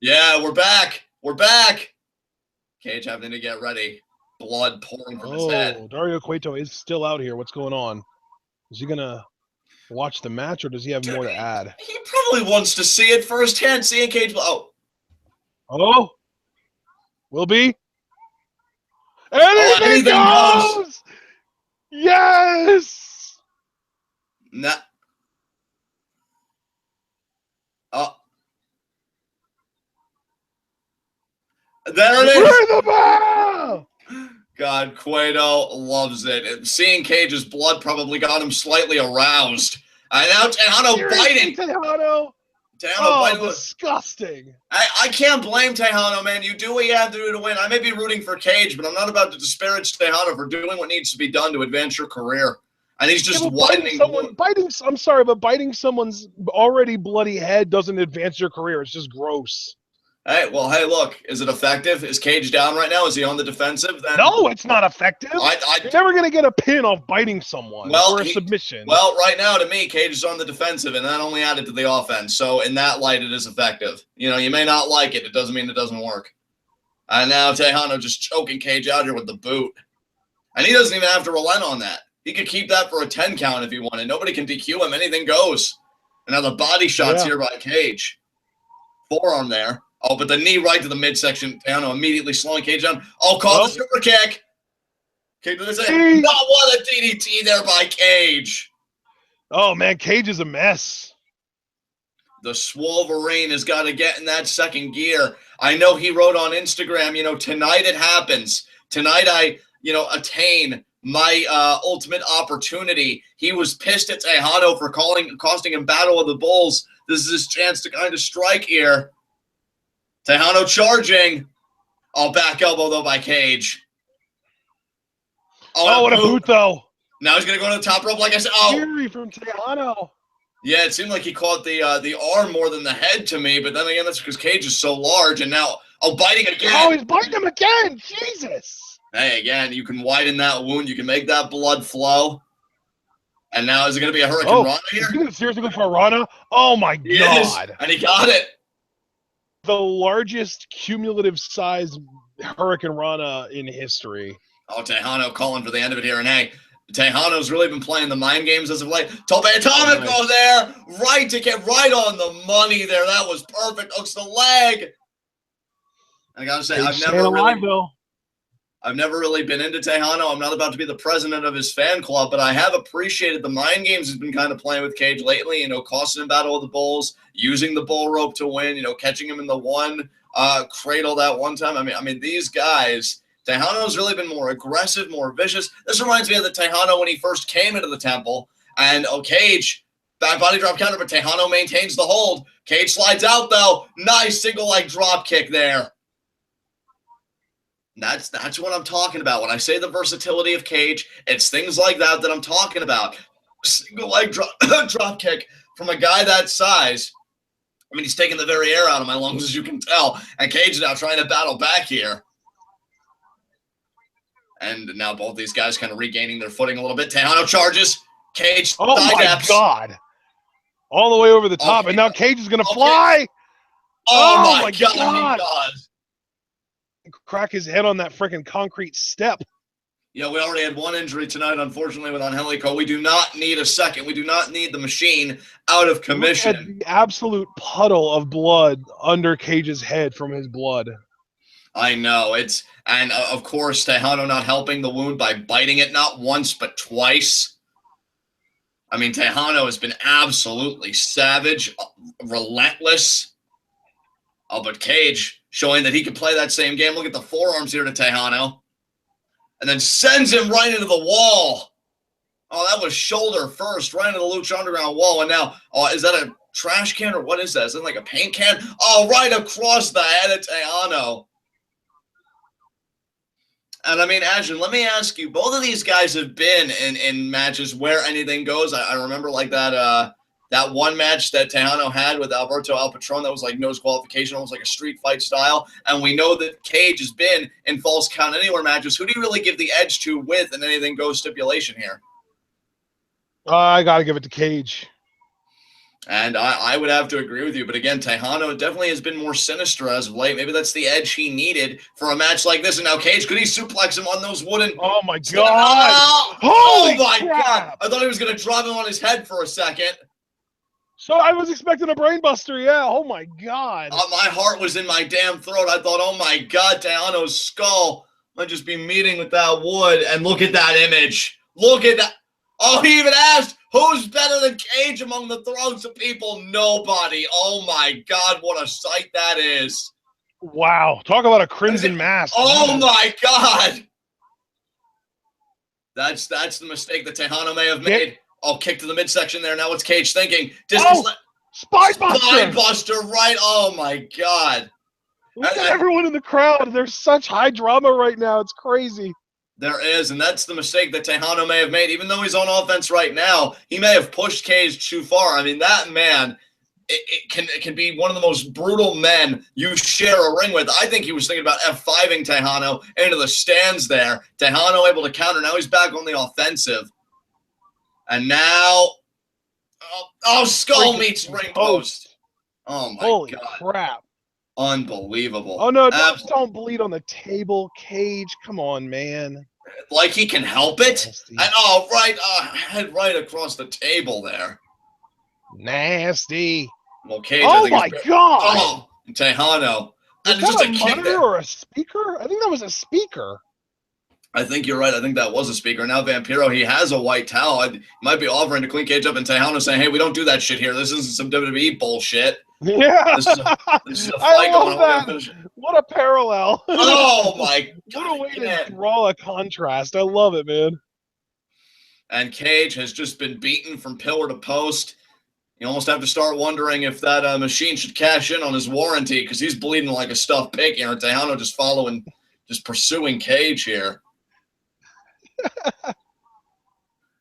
Yeah, we're back. We're back. Cage having to get ready. Blood pouring from his head. Dario Cueto is still out here. What's going on? Is he going to watch the match, or does he have more to add? He probably wants to see it firsthand. Seeing Cage. Oh. Will be. Anything goes! Yes! Nah. Oh. There it is. Ring the bell! God, Cueto loves it. And seeing Cage's blood probably got him slightly aroused. And now Texano biting. Texano biting. Disgusting. I can't blame Texano, man. You do what you have to do to win. I may be rooting for Cage, but I'm not about to disparage Texano for doing what needs to be done to advance your career. And he's just widening. I'm sorry, but biting someone's already bloody head doesn't advance your career. It's just gross. Hey, well, hey, look, is it effective? Is Cage down right now? Is he on the defensive? Then no, it's not effective. You're never going to get a pin off biting someone or a submission. Well, right now, to me, Cage is on the defensive, and that only added to the offense. So in that light, it is effective. You know, you may not like it. It doesn't mean it doesn't work. And now Texano just choking Cage out here with the boot. And he doesn't even have to relent on that. He could keep that for a 10 count if he wanted. Nobody can DQ him. Anything goes. And now the body shots here by Cage. Forearm there. Oh, but the knee right to the midsection. Texano immediately slowing Cage down. Oh, call the super kick. Not what a DDT there by Cage. Oh, man, Cage is a mess. The Swolverine has got to get in that second gear. I know he wrote on Instagram, you know, tonight it happens. Tonight I, you know, attain my ultimate opportunity. He was pissed at Texano for costing him Battle of the Bulls. This is his chance to kind of strike here. Texano charging. Oh, back elbow, though, by Cage. Oh, what a boot, though. Now he's going to go to the top rope, like I said. Oh. Fury from Texano. Yeah, it seemed like he caught the arm more than the head to me, but then again, that's because Cage is so large, and now, biting again. Oh, he's biting him again. Jesus. Hey, again, you can widen that wound. You can make that blood flow. And now is it going to be a Hurricane Rana here? Is he going to seriously go for a Rana? Oh, my God. And he got it. The largest cumulative size Hurricane Rana in history. Oh, Texano calling for the end of it here. And hey, Texano's really been playing the mind games as of late. Tope Atomico there. Right to get right on the money there. That was perfect. Hooks the leg. And I got to say, I've never really... I've never really been into Texano. I'm not about to be the president of his fan club, but I have appreciated the mind games he's been kind of playing with Cage lately, costing him Battle of the Bulls, using the bull rope to win, catching him in the one cradle that one time. I mean, these guys, Texano's really been more aggressive, more vicious. This reminds me of the Texano when he first came into the temple, and Cage, back body drop counter, but Texano maintains the hold. Cage slides out, though. Nice single leg drop kick there. That's what I'm talking about. When I say the versatility of Cage, it's things like that I'm talking about. Single leg drop kick from a guy that size. I mean, he's taking the very air out of my lungs, as you can tell. And Cage is now trying to battle back here. And now both these guys kind of regaining their footing a little bit. Texano charges. Cage. Oh, my God. All the way over the top. Okay. And now Cage is going to fly. Oh, my God. He does. Crack his head on that freaking concrete step. Yeah, we already had one injury tonight, unfortunately, with Angelico. We do not need a second. We do not need the machine out of commission. Look at the absolute puddle of blood under Cage's head from his blood. I know. And of course, Texano not helping the wound by biting it not once, but twice. I mean, Texano has been absolutely savage, relentless. Oh, but Cage showing that he can play that same game. Look at the forearms here to Texano. And then sends him right into the wall. Oh, that was shoulder first, right into the Lucha Underground wall. And now, is that a trash can or what is that? Is that like a paint can? Oh, right across the head of Texano. And I mean, Ashton, let me ask you, both of these guys have been in matches where anything goes. I remember like that one match that Texano had with Alberto El Patron that was like no disqualification, almost like a street fight style. And we know that Cage has been in Falls Count Anywhere matches. Who do you really give the edge to with an anything goes stipulation here? I got to give it to Cage. And I would have to agree with you. But again, Texano definitely has been more sinister as of late. Maybe that's the edge he needed for a match like this. And now Cage, could he suplex him on those wooden? Oh, my God. Oh, my God. I thought he was going to drop him on his head for a second. So I was expecting a brainbuster, yeah. Oh, my God. My heart was in my damn throat. I thought, oh, my God, Texano's skull might just be meeting with that wood. And look at that image. Look at that. Oh, he even asked, who's better than Cage among the throats of people? Nobody. Oh, my God, what a sight that is. Wow. Talk about a crimson mask. Oh, my God. That's the mistake that Texano may have made. Oh, kick to the midsection there. Now what's Cage thinking? Spine buster, right? Oh, my God. Look at everyone in the crowd. There's such high drama right now. It's crazy. There is, and that's the mistake that Texano may have made. Even though he's on offense right now, he may have pushed Cage too far. I mean, that man, it can be one of the most brutal men you share a ring with. I think he was thinking about F5ing Texano into the stands there. Texano able to counter. Now he's back on the offensive. And now, skull meets ring post. Oh, my Holy God. Crap. Unbelievable. Oh, no, don't bleed on the table, Cage. Come on, man. Like he can help it? Nasty. And, head right across the table there. Nasty. Well, Cage, oh, my God. Oh, Texano. Is that a monitor or a speaker? I think that was a speaker. I think you're right. I think that was a speaker. Now Vampiro, he has a white towel. He might be offering to clean Cage up, and Texano saying, hey, we don't do that shit here. This isn't some WWE bullshit. Yeah. This is a fight going on. What a parallel. Oh, my God. What a way to draw a contrast. I love it, man. And Cage has just been beaten from pillar to post. You almost have to start wondering if that machine should cash in on his warranty because he's bleeding like a stuffed pig here. And Texano just pursuing Cage here.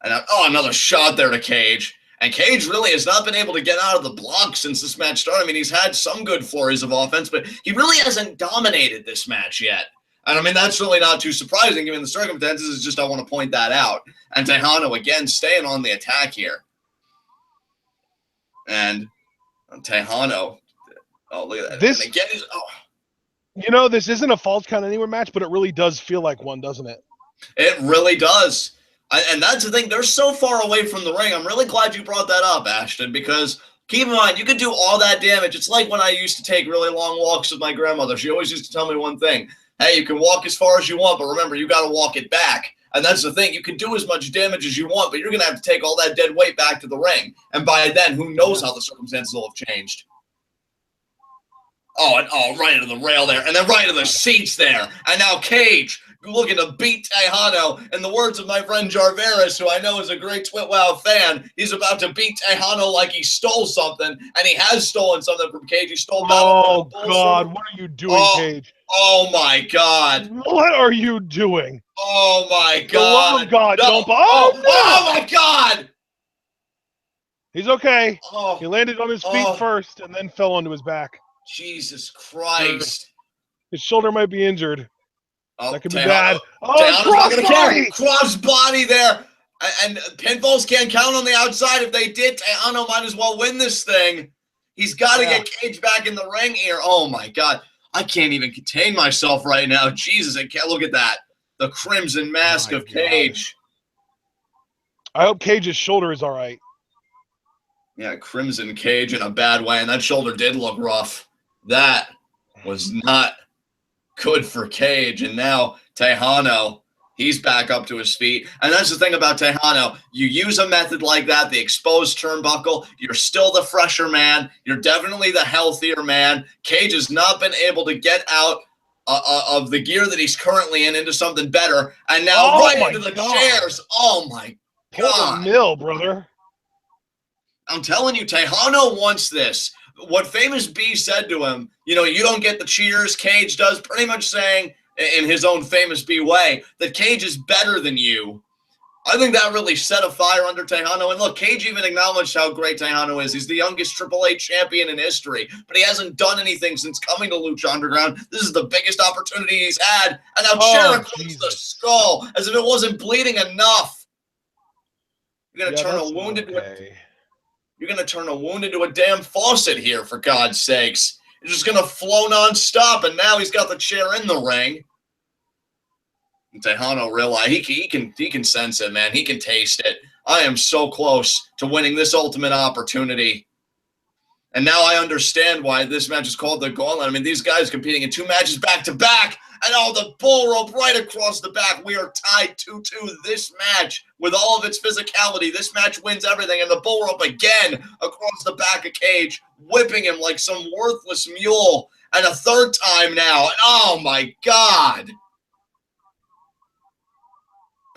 And another shot there to Cage. And Cage really has not been able to get out of the block since this match started. I mean, he's had some good flurries of offense, but he really hasn't dominated this match yet. And I mean, that's really not too surprising given the circumstances. It's just I want to point that out. And Texano, again, staying on the attack here. And Texano, look at that. This, and again, this isn't a Falls Count Anywhere match, but it really does feel like one, doesn't it? It really does. And that's the thing. They're so far away from the ring. I'm really glad you brought that up, Ashton, because keep in mind, you could do all that damage. It's like when I used to take really long walks with my grandmother. She always used to tell me one thing. hey, you can walk as far as you want, but remember, you got to walk it back. And that's the thing. You can do as much damage as you want, but you're going to have to take all that dead weight back to the ring. And by then, who knows how the circumstances will have changed. Oh, right into the rail there, and then right into the seats there. And now Cage looking to beat Texano. In the words of my friend Jarveris, who I know is a great TwitWow fan, he's about to beat Texano like he stole something, and he has stolen something from Cage. He stole Oh, God, what are you doing, Cage? Oh, my God. What are you doing? Oh, my God. The love of God, no. don't... Oh, my God. He's okay. Oh, he landed on his feet first and then fell onto his back. Jesus Christ. His shoulder might be injured. Oh, that could be bad. Oh, crossbody! Crossbody there. And pinfalls can't count on the outside. If they did, Texano might as well win this thing. He's got to get Cage back in the ring here. Oh, my God. I can't even contain myself right now. Jesus, I can't. Look at that. The crimson mask of Cage. I hope Cage's shoulder is all right. Yeah, crimson Cage in a bad way, and that shoulder did look rough. That was not good for Cage, and now Texano, he's back up to his feet. And that's the thing about Texano. You use a method like that, the exposed turnbuckle, you're still the fresher man. You're definitely the healthier man. Cage has not been able to get out of the gear that he's currently in into something better. And now right into the chairs. Oh, my God. Mill, brother. I'm telling you, Texano wants this. What Famous B said to him, you don't get the cheers, Cage does, pretty much saying, in his own Famous B way, that Cage is better than you. I think that really set a fire under Texano. And look, Cage even acknowledged how great Texano is. He's the youngest Triple H champion in history, but he hasn't done anything since coming to Lucha Underground. This is the biggest opportunity he's had. And now Jericho clicks the skull as if it wasn't bleeding enough. You're going to turn a wounded... You're going to turn a wound into a damn faucet here, for God's sakes. It's just going to flow nonstop, and now he's got the chair in the ring. And Texano realized he can sense it, man. He can taste it. I am so close to winning this ultimate opportunity. And now I understand why this match is called the Gauntlet. I mean, these guys competing in 2 matches back-to-back. And the bull rope right across the back. We are tied 2-2 this match with all of its physicality. This match wins everything. And the bull rope again across the back of Cage, whipping him like some worthless mule. And a third time now. And oh, my God.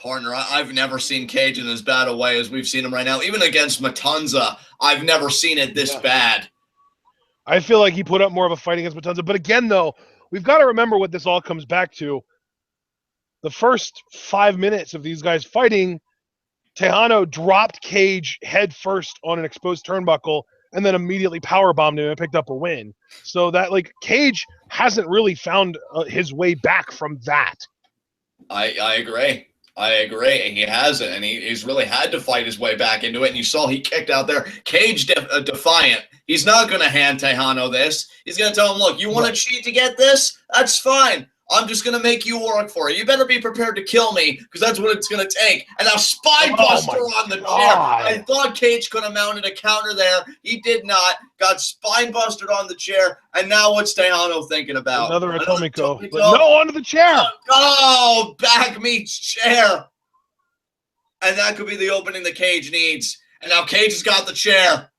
Partner, I've never seen Cage in as bad a way as we've seen him right now. Even against Matanza, I've never seen it this bad. I feel like he put up more of a fight against Matanza. But again, though, we've got to remember what this all comes back to. The first 5 minutes of these guys fighting, Texano dropped Cage head first on an exposed turnbuckle and then immediately powerbombed him and picked up a win. So that, Cage hasn't really found his way back from that. I agree. I agree. He hasn't, and he's really had to fight his way back into it. And you saw he kicked out there. Cage defiant. He's not going to hand Texano this. He's going to tell him, look, you want to cheat to get this? That's fine. I'm just going to make you work for it. You better be prepared to kill me because that's what it's going to take. And now spine buster on the chair. I thought Cage could have mounted a counter there. He did not. Got spine busted on the chair. And now what's Texano thinking about? Another Atomico. But no, onto the chair. Oh, back meets chair. And that could be the opening the Cage needs. And now Cage has got the chair.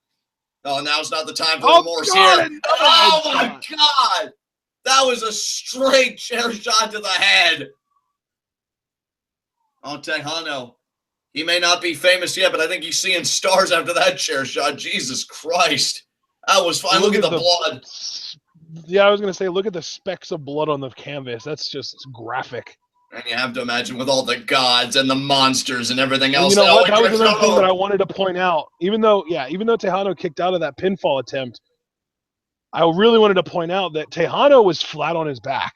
Oh, now's not the time for remorse here. Oh, my God. That was a straight chair shot to the head. Oh, Texano. He may not be famous yet, but I think he's seeing stars after that chair shot. Jesus Christ. That was fine. Look at the blood. Yeah, I was going to say, look at the specks of blood on the canvas. That's just graphic. And you have to imagine with all the gods and the monsters and everything else. And you know what? That was another thing that I wanted to point out. Even though Texano kicked out of that pinfall attempt, I really wanted to point out that Texano was flat on his back.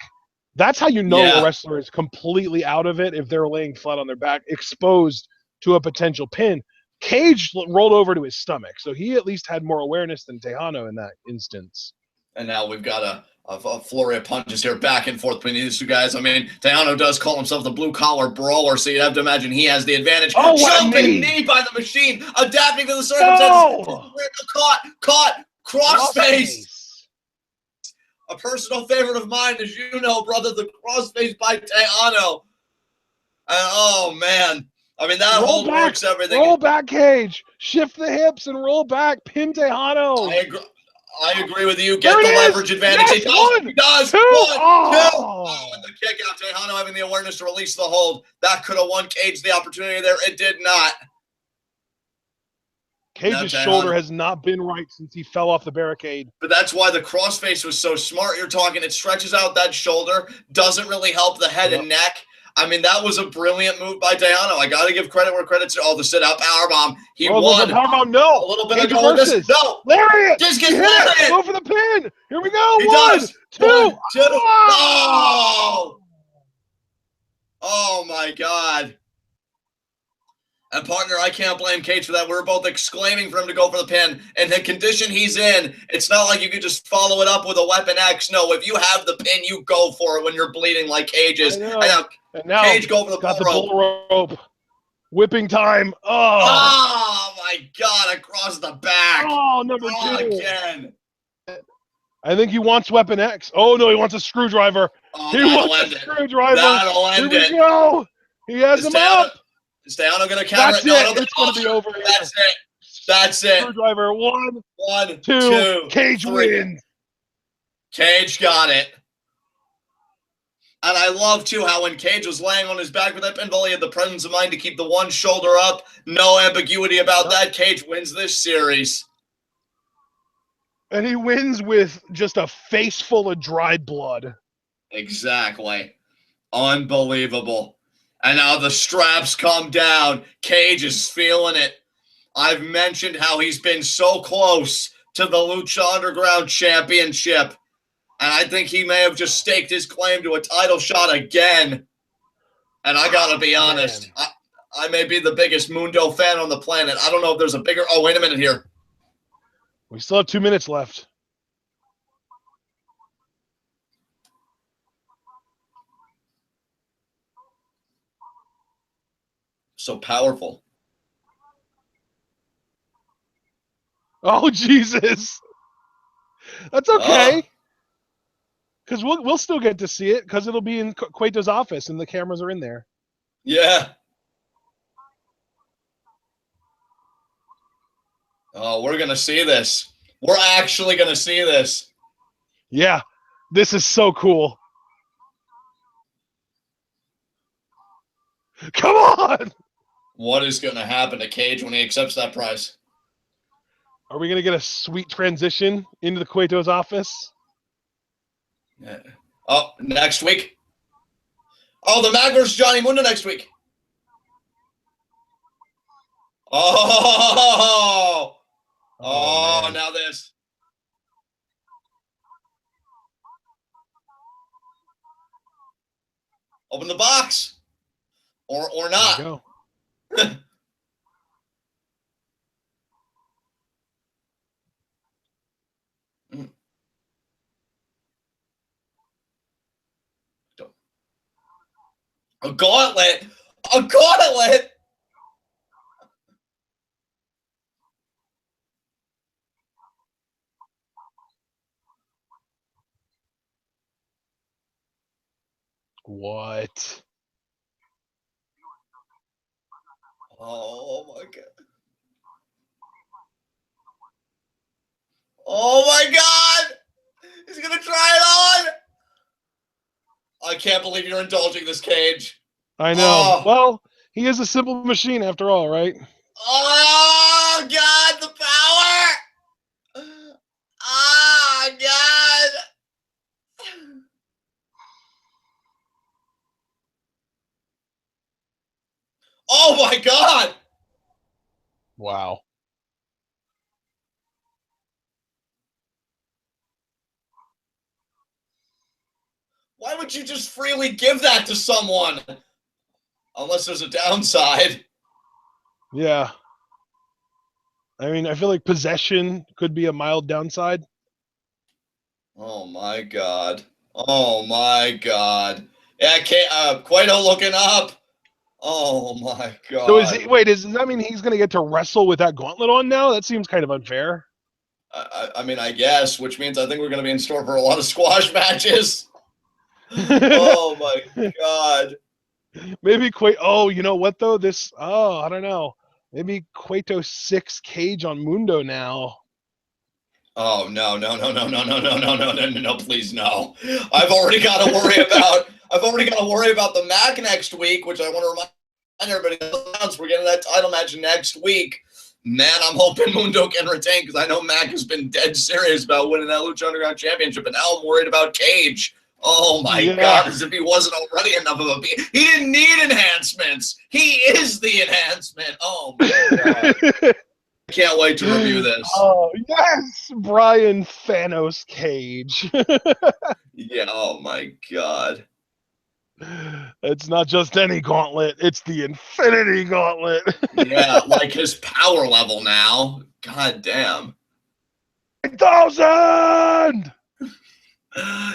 That's how you know a wrestler is completely out of it if they're laying flat on their back, exposed to a potential pin. Cage rolled over to his stomach, so he at least had more awareness than Texano in that instance. And now we've got a flurry of punches here back and forth between these two guys. I mean, Texano does call himself the blue-collar brawler, so you'd have to imagine he has the advantage. Oh, jumping knee by the machine, adapting to the circumstances. No! Caught, crossface. a personal favorite of mine, as you know, brother, the crossface by Texano. And oh man, I mean that hold works everything. Roll back, Cage. Shift the hips and roll back. Pin Texano. I agree with you. Get the leverage advantage. Yes, he does. Two. One, oh. two. Oh, and the kick out. Texano having the awareness to release the hold. That could have won Cage the opportunity there. It did not. Cage's shoulder has not been right since he fell off the barricade. But that's why the crossface was so smart. You're talking, it stretches out that shoulder, doesn't really help the head and neck. I mean, that was a brilliant move by Texano. I got to give credit where credit's due. Oh, the sit-out powerbomb. He won. Powerbomb, no. A little bit of going this. No. Lariat. Just get lariat. Go for the pin. Here we go. He One, does. two. One, two. Oh. Oh, my God. And partner, I can't blame Cage for that. We were both exclaiming for him to go for the pin. And the condition he's in, it's not like you could just follow it up with a Weapon X. No, if you have the pin, you go for it when you're bleeding like Cage is. And now Cage go for the bull rope. Whipping time. Oh, my God, across the back. Oh, number two. Again. I think he wants Weapon X. Oh, no, he wants a screwdriver. Oh, he wants a screwdriver. That'll end it. Here we go. He has him up. Is Texano going to counter it? No, it's going to be over. That's it. That's it. Screwdriver. One, two. Cage wins. Cage got it. And I love, too, how when Cage was laying on his back with that pinball, he had the presence of mind to keep the one shoulder up. No ambiguity about that. Cage wins this series. And he wins with just a face full of dried blood. Exactly. Unbelievable. And now the straps come down. Cage is feeling it. I've mentioned how he's been so close to the Lucha Underground Championship. And I think he may have just staked his claim to a title shot again. And I got to be honest. I may be the biggest Mundo fan on the planet. I don't know if there's a bigger... Oh, wait a minute here. We still have 2 minutes left. So powerful. Oh, Jesus. That's okay. Because we'll still get to see it because it'll be in Cueto's office and the cameras are in there. Yeah. Oh, we're going to see this. We're actually going to see this. Yeah. This is so cool. Come on! What is going to happen to Cage when he accepts that prize? Are we going to get a sweet transition into the Cueto's office? Yeah. Oh, next week? Oh, the Mag versus Johnny Mundo next week. Oh, now this. Open the box. Or not. There you go. A gauntlet. A gauntlet. What? Oh my God. Oh my God. He's going to try it on. I can't believe you're indulging this, Cage. I know. Oh. Well, he is a simple machine after all, right? Oh, God, the power. Oh, God. Oh, my God. Wow. Why would you just freely give that to someone? Unless there's a downside. Yeah. I mean, I feel like possession could be a mild downside. Oh, my God. Oh, my God. Yeah, Cueto looking up. Oh, my God. So does that mean he's going to get to wrestle with that gauntlet on now? That seems kind of unfair. I mean, I guess, which means I think we're going to be in store for a lot of squash matches. Oh my God. Maybe Cueto. Oh, you know what though? I don't know. Maybe Cueto 6 Cage on Mundo now. Oh no, no, please no. I've already got to worry about the Mac next week, which I want to remind everybody we're getting that title match next week. Man, I'm hoping Mundo can retain because I know Mac has been dead serious about winning that Lucha Underground Championship, and now I'm worried about Cage. Oh my God, as if he wasn't already enough of a beat. He didn't need enhancements. He is the enhancement. Oh my God. I can't wait to review this. Oh, yes! Brian Thanos Cage. Yeah, oh my God. It's not just any gauntlet, it's the Infinity Gauntlet. Yeah, like his power level now. God damn. 1,000!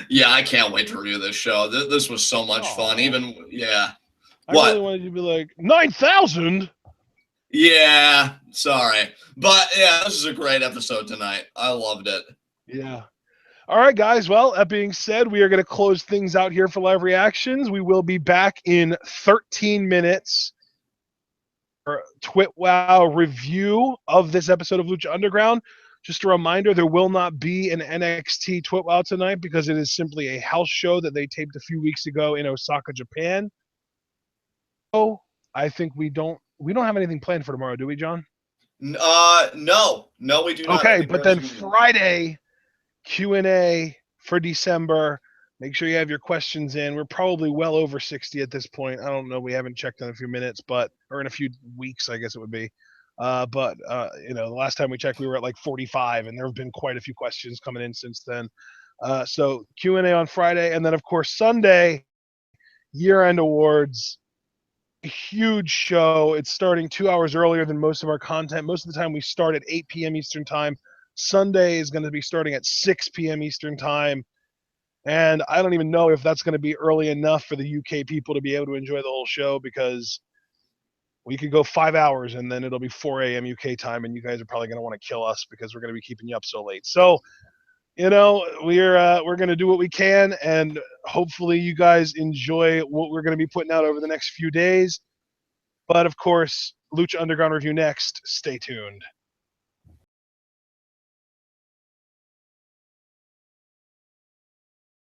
Yeah, I can't wait to review this show. This was so much fun. Even, yeah. I really wanted you to be like, 9,000? Yeah, sorry. But yeah, this is a great episode tonight. I loved it. Yeah. All right, guys. Well, that being said, we are going to close things out here for live reactions. We will be back in 13 minutes for TwitWow review of this episode of Lucha Underground. Just a reminder, there will not be an NXT TwitWow tonight because it is simply a house show that they taped a few weeks ago in Osaka, Japan. So I think we don't have anything planned for tomorrow, do we, John? No, we do not. Okay, but then Friday, Q&A for December. Make sure you have your questions in. We're probably well over 60 at this point. I don't know. We haven't checked in a few minutes, or in a few weeks, I guess it would be. The last time we checked, we were at like 45, and there have been quite a few questions coming in since then. So Q&A on Friday, and then of course Sunday, year-end awards. Huge show. It's starting 2 hours earlier than most of our content. Most of the time we start at 8 p.m. Eastern time. Sunday is going to be starting at 6 p.m. Eastern time. And I don't even know if that's going to be early enough for the UK people to be able to enjoy the whole show, because we could go 5 hours and then it'll be 4 a.m. UK time, and you guys are probably going to want to kill us because we're going to be keeping you up so late. So, we're going to do what we can, and hopefully you guys enjoy what we're going to be putting out over the next few days. But of course, Lucha Underground review next. Stay tuned.